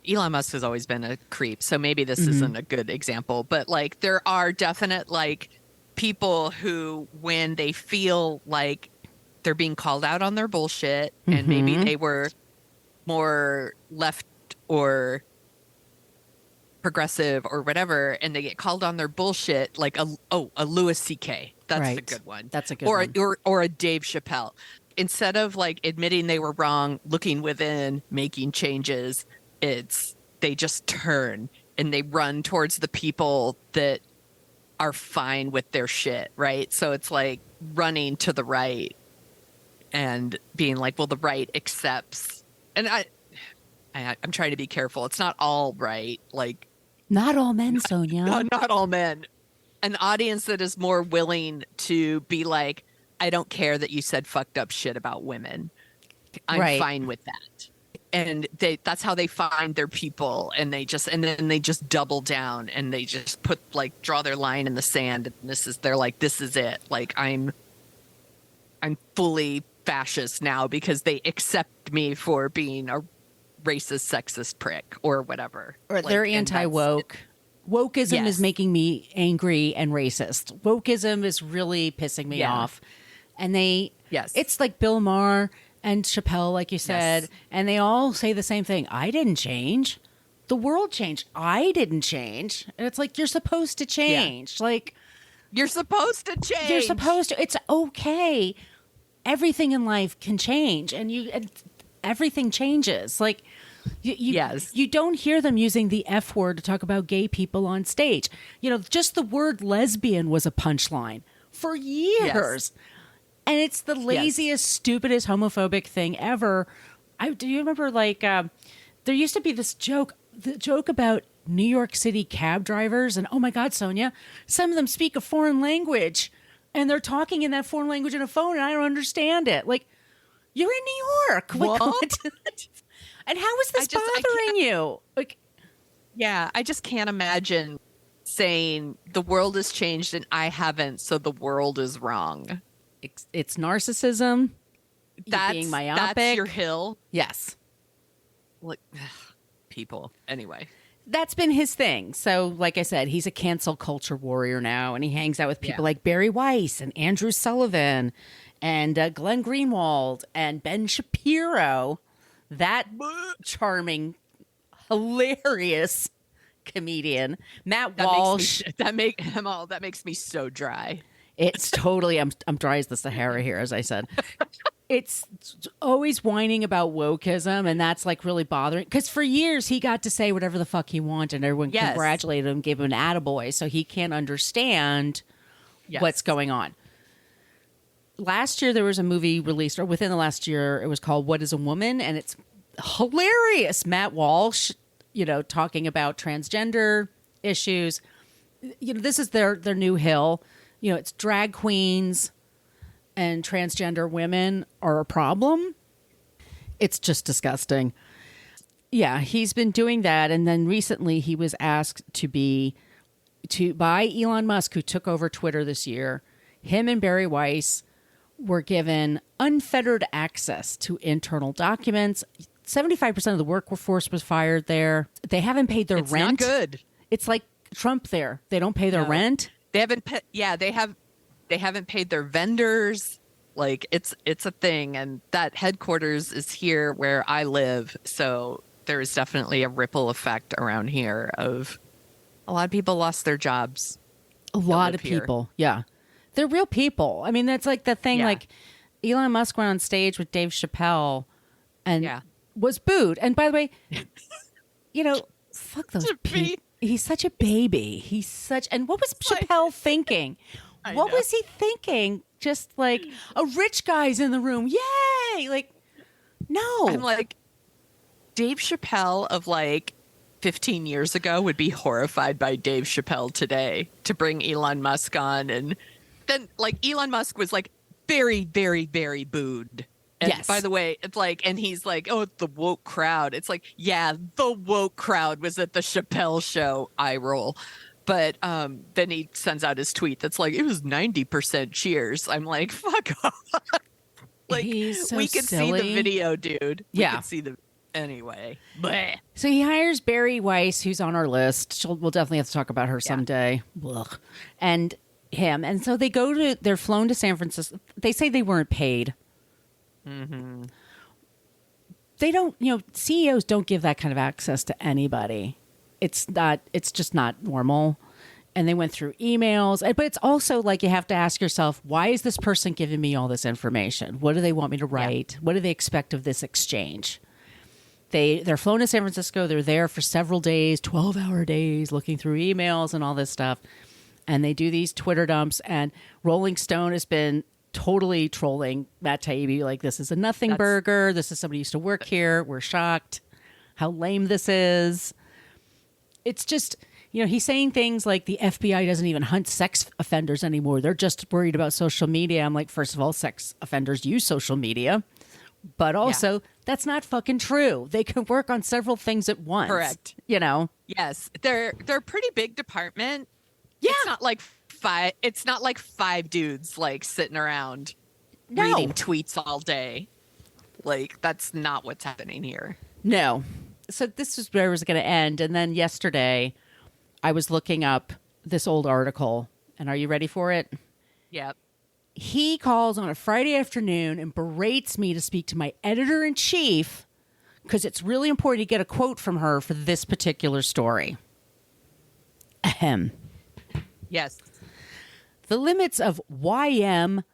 Elon Musk has always been a creep, so maybe this isn't a good example, but like, there are definite like people who, when they feel like they're being called out on their bullshit, and maybe they were more left or progressive or whatever, and they get called on their bullshit, like a Louis C.K. That's Right. the good one. That's a good or one. or a Dave Chappelle. Instead of like admitting they were wrong, looking within, making changes, they just turn and they run towards the people that are fine with their shit, right? So it's like running to the right and being like, well, the right accepts. And I'm trying to be careful. It's not all right. Like, Not all men, Sonia. not all men. An audience that is more willing to be like, I don't care that you said fucked up shit about women. I'm Right. fine with that. And that's how they find their people, and then they just double down, and they just draw their line in the sand, and they're like, this is it. Like, I'm fully fascist now because they accept me for being a racist, sexist prick or whatever. Or Like, they're and anti-woke. Wokeism Yes. is making me angry and racist. Wokeism is really pissing me Yeah. off. And Yes. it's like Bill Maher and Chappelle, like you said, Yes. and they all say the same thing. I didn't change. The world changed. I didn't change. And it's like, you're supposed to change. Like, You're supposed to change. you're supposed to. It's okay. Everything in life can change, and everything changes. Like, Yes. you don't hear them using the F word to talk about gay people on stage. Just the word lesbian was a punchline for years. And it's the laziest, stupidest, homophobic thing ever. Do you remember, like, there used to be this joke, the joke about New York City cab drivers, and oh my God, Sonia, some of them speak a foreign language, and they're talking in that foreign language on a phone, and I don't understand it. Like, you're in New York. Like, What? And how is this I bothering you? Like, Yeah, I just can't imagine saying the world has changed and I haven't, so the world is wrong. it's narcissism. You're being myopic. That's your hill. Yes. Like, people. Anyway. That's been his thing. So, like I said, he's a cancel culture warrior now, and he hangs out with people like Barry Weiss and Andrew Sullivan and Glenn Greenwald and Ben Shapiro. That charming, hilarious comedian, Matt Walsh. That makes me so dry. It's totally, I'm dry as the Sahara here, as I said. It's always whining about wokeism, and that's like really bothering. Because for years, he got to say whatever the fuck he wanted, and everyone congratulated him, gave him an attaboy, so he can't understand what's going on. Last year, there was a movie released, or within the last year, it was called What is a Woman? And it's hilarious. Matt Walsh, talking about transgender issues. This is their new hill. It's drag queens and transgender women are a problem. It's just disgusting. Yeah, he's been doing that. And then recently he was asked by Elon Musk, who took over Twitter this year. Him and Barry Weiss were given unfettered access to internal documents. 75% of the workforce was fired there. They haven't paid their rent. It's not good. It's like Trump there. They don't pay their rent. They haven't they haven't paid their vendors. Like, it's a thing, and that headquarters is here where I live. So there is definitely a ripple effect around here of a lot of people lost their jobs. A lot of people. Yeah. They're real people. I mean, that's like the thing, like Elon Musk went on stage with Dave Chappelle and was booed. And by the way, fuck those To be- people. He's such a baby. And what was Chappelle thinking? What was he thinking? Just like, a rich guy's in the room. Yay! Like, no. I'm like, Dave Chappelle of like 15 years ago would be horrified by Dave Chappelle today to bring Elon Musk on. And then like Elon Musk was like very, very, very booed. And yes. by the way, it's like, and he's like, oh, the woke crowd. It's like, yeah, the woke crowd was at the Chappelle show. I roll. But then he sends out his tweet that's like, it was 90% cheers. I'm like, fuck off. Like, He's so we could silly. see the video, dude. We Yeah. could see the anyway. Bleh. So he hires Barry Weiss, who's on our list. We'll definitely have to talk about her someday. Ugh. And him. And so they're flown to San Francisco. They say they weren't paid. Mm-hmm. They don't, CEOs don't give that kind of access to anybody. It's just not normal. And they went through emails, but it's also like you have to ask yourself, why is this person giving me all this information? What do they want me to write? What do they expect of this exchange? They're flown to San Francisco. They're there for several days, 12-hour days, looking through emails and all this stuff. And they do these Twitter dumps. And Rolling Stone has been totally trolling Matt Taibbi. Like, this is a nothing burger. This is somebody who used to work here. We're shocked how lame this is. It's just, he's saying things like the FBI doesn't even hunt sex offenders anymore. They're just worried about social media. I'm like, first of all, sex offenders use social media. But also, that's not fucking true. They can work on several things at once. Correct. Yes. They're a pretty big department. Yeah. It's not like five dudes like sitting around reading tweets all day. Like, that's not what's happening here. No. So this is where it was going to end. And then yesterday, I was looking up this old article. And are you ready for it? Yep. He calls on a Friday afternoon and berates me to speak to my editor-in-chief because it's really important to get a quote from her for this particular story. Ahem. Yes. The limits of imagination?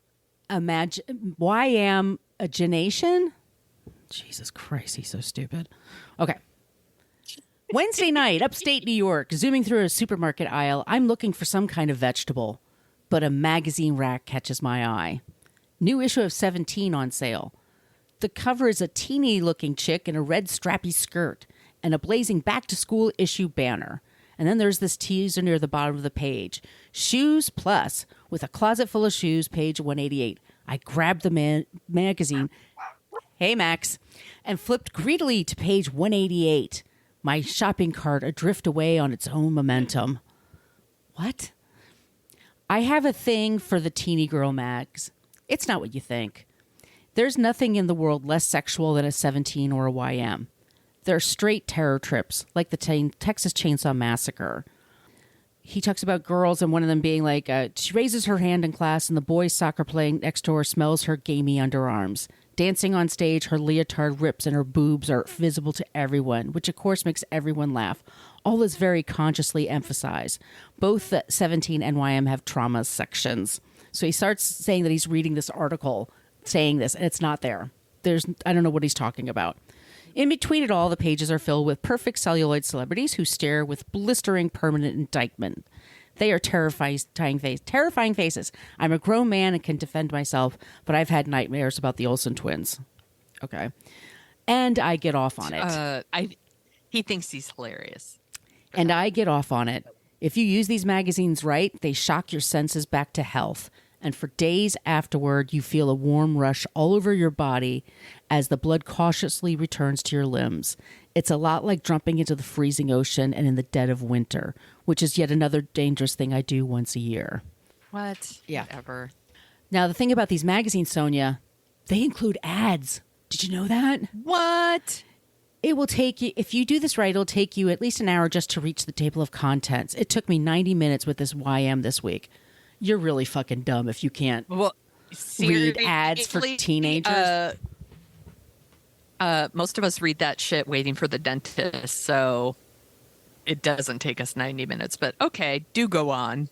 Jesus Christ, he's so stupid. Okay. Wednesday night, upstate New York, zooming through a supermarket aisle, I'm looking for some kind of vegetable, but a magazine rack catches my eye. New issue of 17 on sale. The cover is a teeny-looking chick in a red strappy skirt and a blazing back-to-school issue banner. And then there's this teaser near the bottom of the page. Shoes Plus, with a closet full of shoes, page 188. I grabbed the magazine, hey Max, and flipped greedily to page 188. My shopping cart adrift away on its own momentum. What? I have a thing for the teeny girl mags. It's not what you think. There's nothing in the world less sexual than a 17 or a YM. They're straight terror trips, like the Texas Chainsaw Massacre. He talks about girls and one of them being like, she raises her hand in class and the boy soccer playing next to her smells her gamey underarms. Dancing on stage, her leotard rips and her boobs are visible to everyone, which of course makes everyone laugh. All is very consciously emphasized. Both the 17 and YM have trauma sections. So he starts saying that he's reading this article saying this, and it's not there. I don't know what he's talking about. In between it all, the pages are filled with perfect celluloid celebrities who stare with blistering permanent indictment. They are terrifying faces. I'm a grown man and can defend myself, but I've had nightmares about the Olsen twins. Okay. And I get off on it. He thinks he's hilarious. And I get off on it. If you use these magazines right, they shock your senses back to health. And for days afterward, you feel a warm rush all over your body as the blood cautiously returns to your limbs. It's a lot like jumping into the freezing ocean and in the dead of winter, which is yet another dangerous thing I do once a year. What? Yeah. Ever. Now, the thing about these magazines, Sonia, they include ads. Did you know that? What? It will take you, if you do this right, it'll take you at least an hour just to reach the table of contents. It took me 90 minutes with this YM this week. You're really fucking dumb if you can't read ads for teenagers. Most of us read that shit waiting for the dentist, so it doesn't take us 90 minutes. But okay, do go on.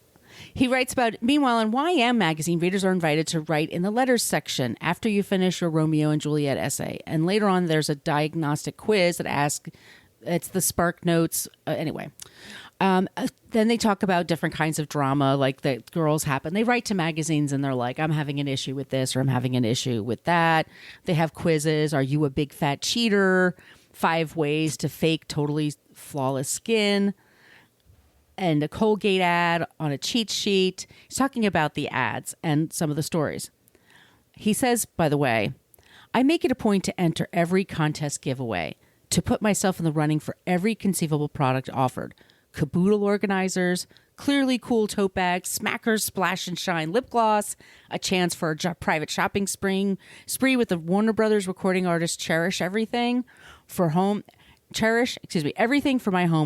He writes about, meanwhile, in YM magazine, readers are invited to write in the letters section after you finish your Romeo and Juliet essay. And later on, there's a diagnostic quiz that asks It's the Spark Notes. Anyway. Then they talk about different kinds of drama, like that girls happen. They write to magazines and they're like, I'm having an issue with this or I'm having an issue with that. They have quizzes. Are you a big fat cheater? 5 ways to fake totally flawless skin. And a Colgate ad on a cheat sheet. He's talking about the ads and some of the stories. He says, by the way, I make it a point to enter every contest giveaway, to put myself in the running for every conceivable product offered. Caboodle organizers, Clearly Cool tote bags, Smackers Splash and Shine lip gloss, a chance for a private shopping spree with the Warner Brothers recording artist everything for my home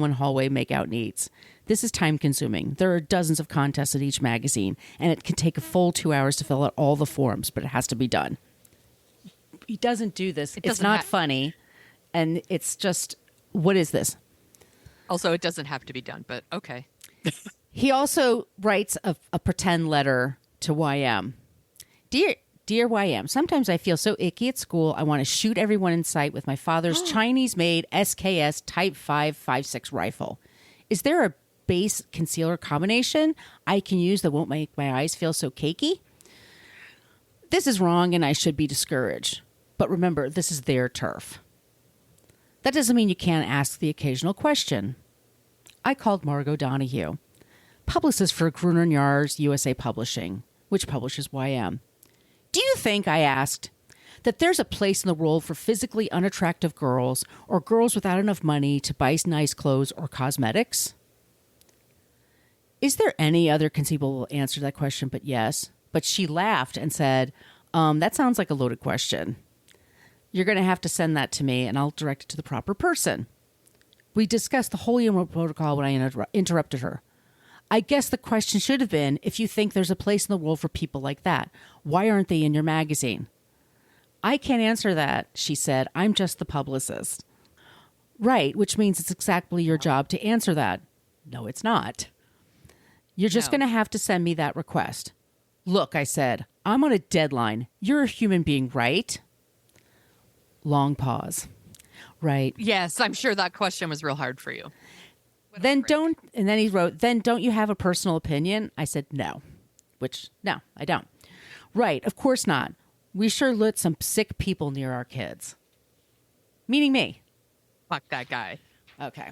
and hallway makeout needs. This is time consuming. There are dozens of contests at each magazine, and it can take a full 2 hours to fill out all the forms, but it has to be done. He doesn't do this. It's not funny, and it's just, what is this? Also, it doesn't have to be done, but okay. He also writes a pretend letter to YM. Dear YM, sometimes I feel so icky at school, I want to shoot everyone in sight with my father's Chinese-made SKS Type 5.56 rifle. Is there a base concealer combination I can use that won't make my eyes feel so cakey? This is wrong and I should be discouraged. But remember, this is their turf. That doesn't mean you can't ask the occasional question. I called Margot Donahue, publicist for Gruner & Jahr's USA Publishing, which publishes YM. Do you think, I asked, that there's a place in the world for physically unattractive girls or girls without enough money to buy nice clothes or cosmetics? Is there any other conceivable answer to that question but yes? But she laughed and said, that sounds like a loaded question. You're going to have to send that to me and I'll direct it to the proper person. We discussed the whole email protocol when I interrupted her. I guess the question should have been, if you think there's a place in the world for people like that, why aren't they in your magazine? I can't answer that, she said. I'm just the publicist. Right, which means it's exactly your job to answer that. No, it's not. You're just going to have to send me that request. Look, I said, I'm on a deadline. You're a human being, right? Long pause. Right. Yes, I'm sure that question was real hard for you. And then he wrote, then don't you have a personal opinion? I said, no. No, I don't. Right, of course not. We sure lit some sick people near our kids. Meaning me. Fuck that guy. Okay.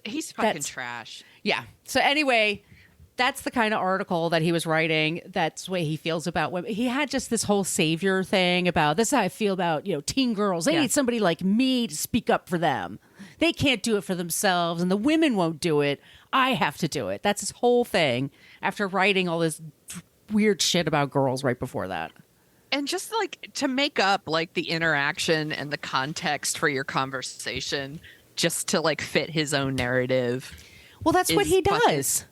He's fucking trash. Yeah. So anyway, that's the kind of article that he was writing. That's the way he feels about women. He had just this whole savior thing about, this is how I feel about, teen girls. They need somebody like me to speak up for them. They can't do it for themselves and the women won't do it. I have to do it. That's his whole thing after writing all this weird shit about girls right before that. And just like to make up like the interaction and the context for your conversation just to like fit his own narrative. Well, that's what he does.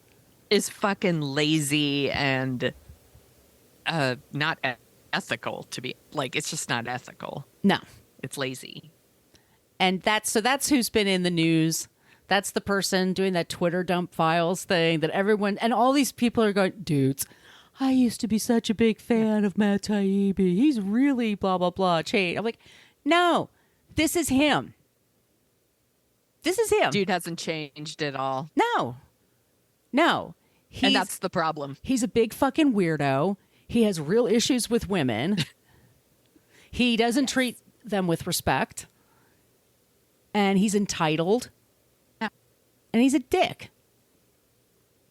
Is fucking lazy and not ethical to be like, it's just not ethical. No, it's lazy. And that's who's been in the news. That's the person doing that Twitter dump files thing that everyone and all these people are going, dudes, I used to be such a big fan of Matt Taibbi. He's really blah, blah, blah. Change. I'm like, no, this is him. This is him. Dude hasn't changed at all. No. And that's the problem. He's a big fucking weirdo. He has real issues with women. He doesn't treat them with respect. And he's entitled. Yeah. And he's a dick.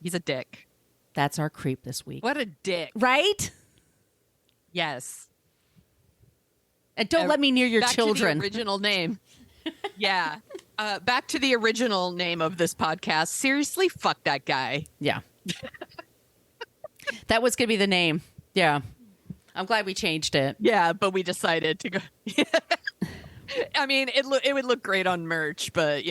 He's a dick. That's our creep this week. What a dick. Right? Yes. And don't let me near your back children. To the original name. Yeah. Back to the original name of this podcast. Seriously, fuck that guy. Yeah. That was going to be the name. Yeah. I'm glad we changed it. Yeah, but we decided to go. I mean, it would look great on merch, but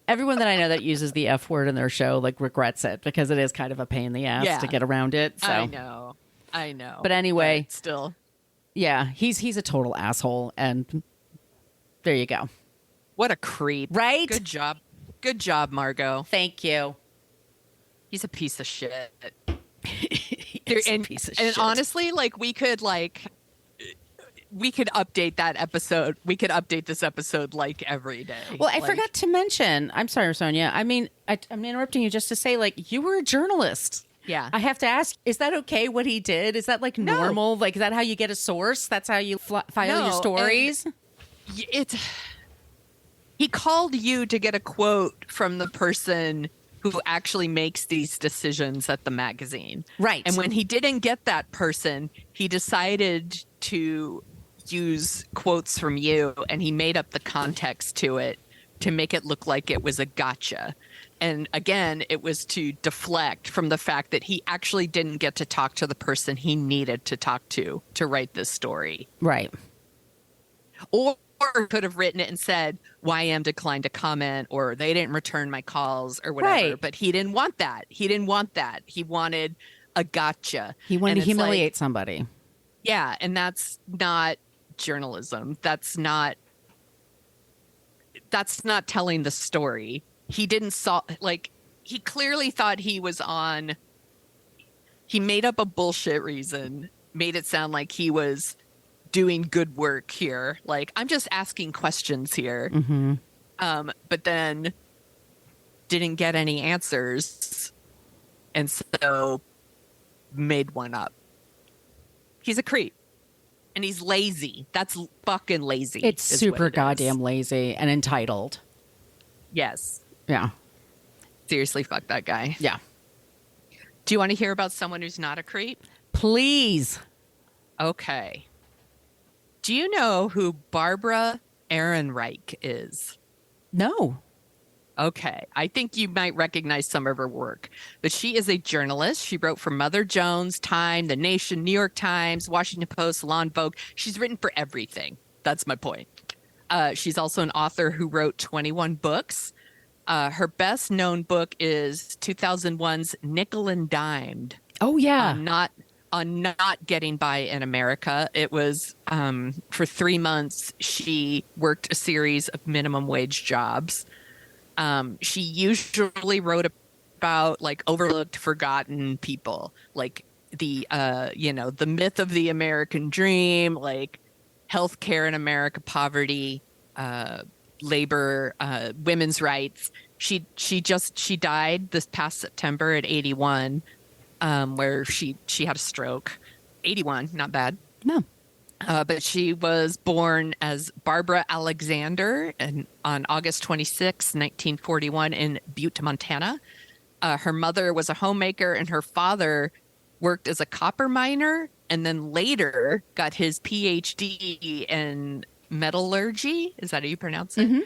Everyone that I know that uses the F word in their show like regrets it because it is kind of a pain in the ass to get around it. So. I know. But anyway, but still. Yeah, he's a total asshole and there you go. What a creep. Right? Good job, Margot. Thank you. He's a piece of shit. He's a piece of shit. And honestly, like we could like we could update that episode. We could update this episode like every day. Well, I forgot to mention, I'm sorry, Sonia. I mean, I'm interrupting you just to say, like, you were a journalist. Yeah. I have to ask, is that okay what he did? Is that like normal? Like, is that how you get a source? That's how you file your stories? He called you to get a quote from the person who actually makes these decisions at the magazine. Right. And when he didn't get that person, he decided to use quotes from you, and he made up the context to it to make it look like it was a gotcha. And again, it was to deflect from the fact that he actually didn't get to talk to the person he needed to talk to write this story. Right. Or could have written it and said, YM declined to comment, or they didn't return my calls, or whatever. Right. But he didn't want that. He didn't want that. He wanted a gotcha. He wanted to humiliate somebody. Yeah, and that's not journalism. That's not telling the story. He didn't he clearly thought he was on. He made up a bullshit reason, made it sound like he was doing good work here. Like, I'm just asking questions here. Mm-hmm. But then didn't get any answers, and so made one up. He's a creep. And he's lazy. That's fucking lazy. It's super goddamn lazy and entitled. Yes. Yeah. Seriously, fuck that guy. Yeah. Do you want to hear about someone who's not a creep? Please. Okay. Do you know who Barbara Ehrenreich is? No. Okay. I think you might recognize some of her work, but she is a journalist. She wrote for Mother Jones, Time, The Nation, New York Times, Washington Post, Salon, Vogue. She's written for everything. That's my point. She's also an author who wrote 21 books. Her best known book is 2001's Nickel and Dimed. Oh, yeah. On not getting by in America. It was for 3 months, she worked a series of minimum wage jobs. She usually wrote about like overlooked, forgotten people, like the myth of the American dream, like healthcare in America, poverty, labor, women's rights. She died this past September at 81, where she had a stroke. 81, not bad. No. But she was born as Barbara Alexander on August 26, 1941 in Butte, Montana. Her mother was a homemaker, and her father worked as a copper miner, and then later got his PhD in metallurgy. Is that how you pronounce it? Mm-hmm.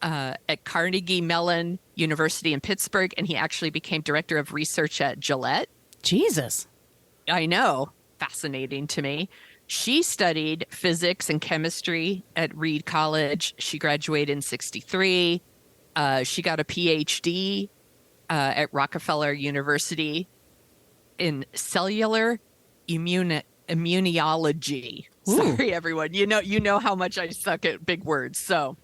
At Carnegie Mellon University in Pittsburgh, and he actually became director of research at Gillette. Jesus. I know. Fascinating to me. She studied physics and chemistry at Reed College. She graduated in 1963. She got a PhD at Rockefeller University in cellular immunology. Ooh. Sorry, everyone. You know how much I suck at big words. So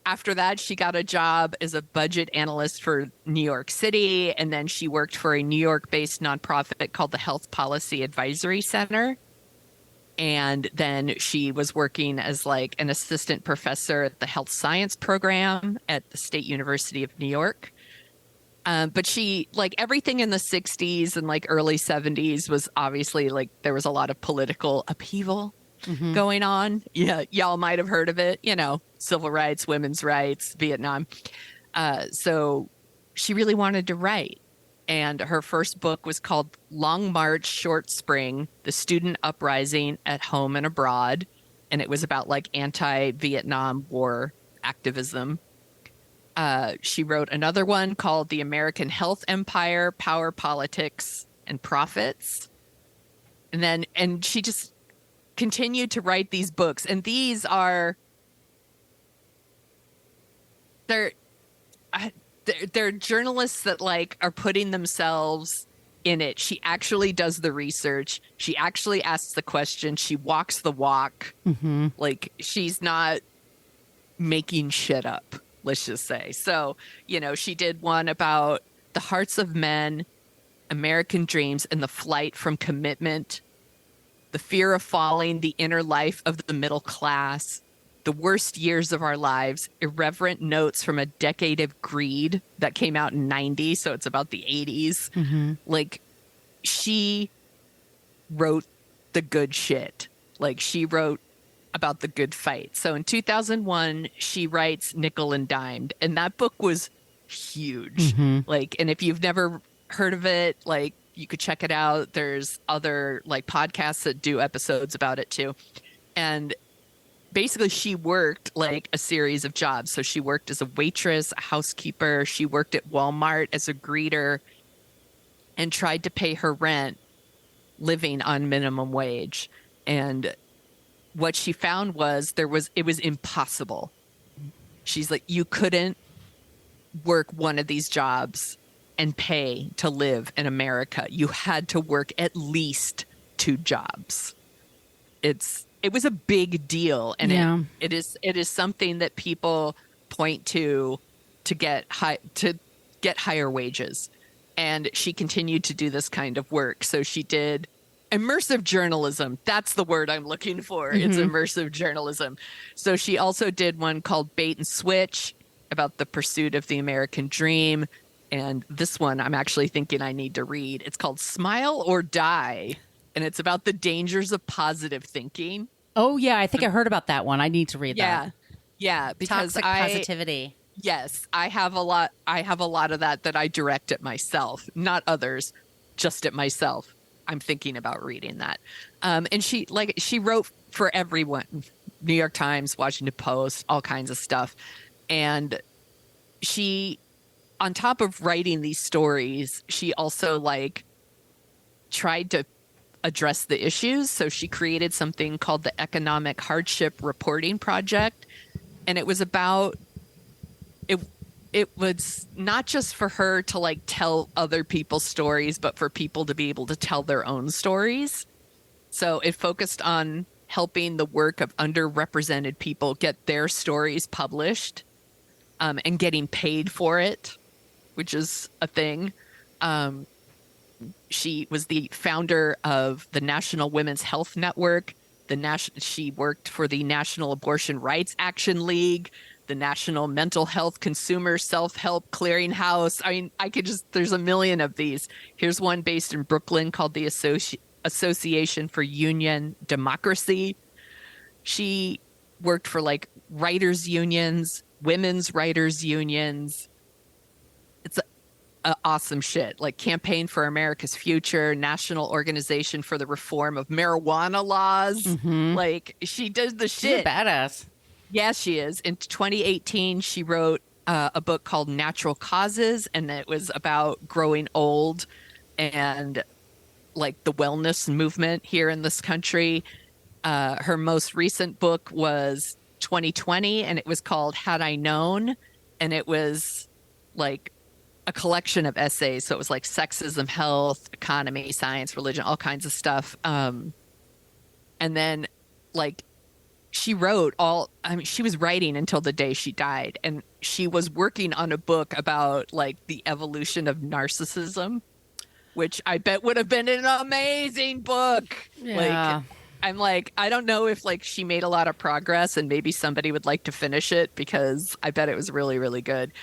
after that, she got a job as a budget analyst for New York City, and then she worked for a New York-based nonprofit called the Health Policy Advisory Center. And then she was working as like an assistant professor at the health science program at the State University of New York. But she, like everything in the 60s and like early 70s was obviously like there was a lot of political upheaval going on. Yeah, y'all might have heard of it, civil rights, women's rights, Vietnam. So she really wanted to write. And her first book was called Long March, Short Spring, The Student Uprising at Home and Abroad. And it was about like anti-Vietnam War activism. She wrote another one called The American Health Empire, Power, Politics, and Profits. And she just continued to write these books. And these are, they're journalists that like are putting themselves in it. She actually does the research. She actually asks the question. She walks the walk. Mm-hmm. Like she's not making shit up, let's just say. So, she did one about the hearts of men, American dreams, and the flight from commitment The Fear of Falling, The Inner Life of the Middle Class, The Worst Years of Our Lives, Irreverent Notes from a Decade of Greed that came out in 90, so it's about the 80s. Like, she wrote the good shit. Like, she wrote about the good fight. So in 2001, she writes Nickel and Dimed, and that book was huge. Like, and if you've never heard of it, like, you could check it out. There's other like podcasts that do episodes about it too. And basically she worked like a series of jobs. So she worked as a waitress, a housekeeper. She worked at Walmart as a greeter and tried to pay her rent living on minimum wage. And what she found was it was impossible. She's like, you couldn't work one of these jobs and pay to live in America. You had to work at least 2 jobs. It was a big deal, and it is something that people point to get higher wages. And she continued to do this kind of work. So she did immersive journalism. That's the word I'm looking for. It's immersive journalism. So she also did one called Bait and Switch about the pursuit of the American dream. And this one I'm actually thinking I need to read. It's called Smile or Die. And it's about the dangers of positive thinking. Oh, yeah. I think I heard about that one. I need to read that. Yeah. Because Toxic positivity. Yes. I have a lot of that I direct at myself, not others, just at myself. I'm thinking about reading that. And she wrote for everyone, New York Times, Washington Post, all kinds of stuff. And she, on top of writing these stories, she also like tried to address the issues. So she created something called the Economic Hardship Reporting Project. And it was about, it was not just for her to like tell other people's stories, but for people to be able to tell their own stories. So it focused on helping the work of underrepresented people get their stories published, and getting paid for it, which is a thing. She was the founder of the National Women's Health Network. She worked for the National Abortion Rights Action League, the National Mental Health Consumer Self-Help Clearinghouse. I mean, there's a million of these. Here's one based in Brooklyn called the Association for Union Democracy. She worked for like writers unions, women's writers unions. It's awesome shit. Like Campaign for America's Future, National Organization for the Reform of Marijuana Laws. Like, she does the shit. She's a badass. Yeah, she is. In 2018, she wrote a book called Natural Causes, and it was about growing old and like the wellness movement here in this country. Her most recent book was 2020, and it was called Had I Known, and it was like a collection of essays. So it was like sexism, health, economy, science, religion, all kinds of stuff. And then like she was writing until the day she died, and she was working on a book about like the evolution of narcissism, which I bet would have been an amazing book. Yeah. Like, I'm like, I don't know if like she made a lot of progress, and maybe somebody would like to finish it, because I bet it was really, really good.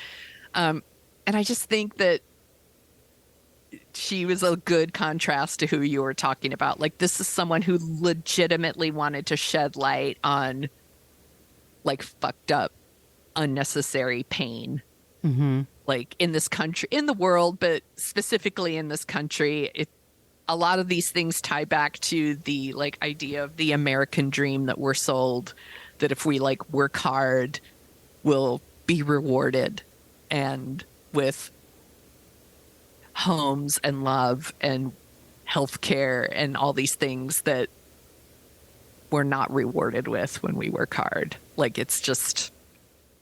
And I just think that she was a good contrast to who you were talking about. Like, this is someone who legitimately wanted to shed light on like fucked up, unnecessary pain. Like in this country, in the world, but specifically in this country. A lot of these things tie back to the like idea of the American dream that we're sold, that if we like work hard, we'll be rewarded, and with homes and love and healthcare and all these things that we're not rewarded with when we work hard. Like, it's just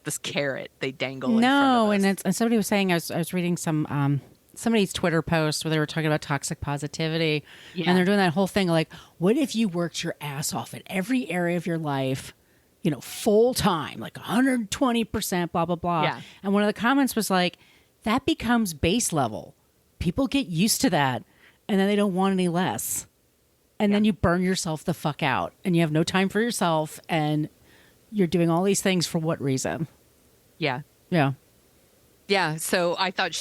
this carrot they dangle in front of us. And somebody was saying, I was reading somebody's Twitter post where they were talking about toxic positivity, and they're doing that whole thing like, what if you worked your ass off at every area of your life, you know, full time, like 120%, blah, blah, blah. Yeah. And one of the comments was like, that becomes base level. People get used to that, and then they don't want any less. and then you burn yourself the fuck out and you have no time for yourself and you're doing all these things for what reason? Yeah. Yeah. Yeah. So I thought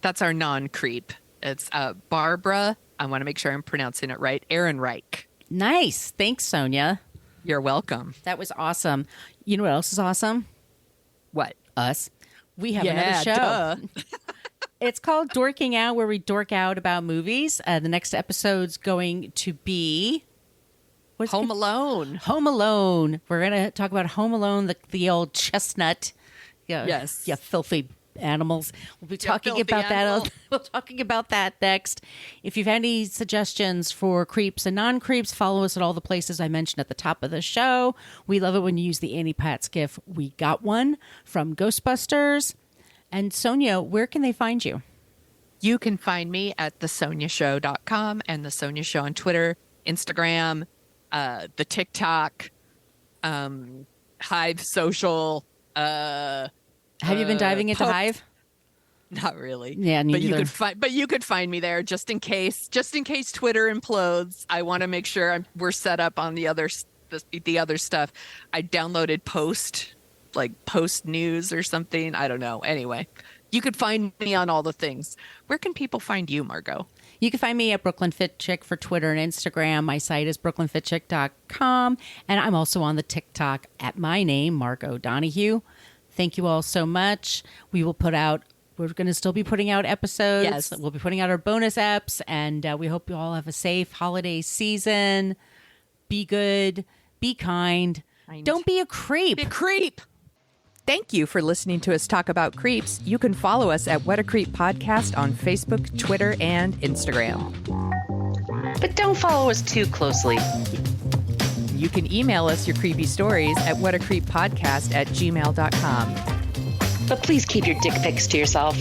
that's our non-creep. It's Barbara. I want to make sure I'm pronouncing it right. Ehrenreich. Nice. Thanks, Sonia. You're welcome. That was awesome. You know what else is awesome? What? Us. We have another show. Duh. It's called Dorking Out, where we dork out about movies. The next episode's going to be Home Alone. Home Alone. We're going to talk about Home Alone, the old chestnut. Yes. Yeah, filthy animals. We'll be talking about animal. that. We'll talking about that next. If you've had any suggestions for creeps and non-creeps, follow us at all the places I mentioned at the top of the show. We love it when you use the Annie Pat's GIF. We got one from Ghostbusters. And Sonia, where can they find you? You can find me at thesoniashow.com and The Sonia Show on Twitter, Instagram, the TikTok, Hive Social. Have you been diving into Hive? Not really. Yeah, neither. But you could find me there just in case Twitter implodes. I want to make sure we're set up on the other stuff. I downloaded Post News or something. I don't know. Anyway, you could find me on all the things. Where can people find you, Margot? You can find me at Brooklyn Fit Chick for Twitter and Instagram. My site is brooklynfitchick.com. And I'm also on the TikTok at my name, Margot Donahue. Thank you all so much. We're going to still be putting out episodes. Yes. We'll be putting out our bonus eps. And we hope you all have a safe holiday season. Be good. Be kind. Don't be a creep. Be a creep. Thank you for listening to us talk about creeps. You can follow us at What a Creep Podcast on Facebook, Twitter, and Instagram. But don't follow us too closely. You can email us your creepy stories at whatacreeppodcast@gmail.com. But please keep your dick pics to yourself.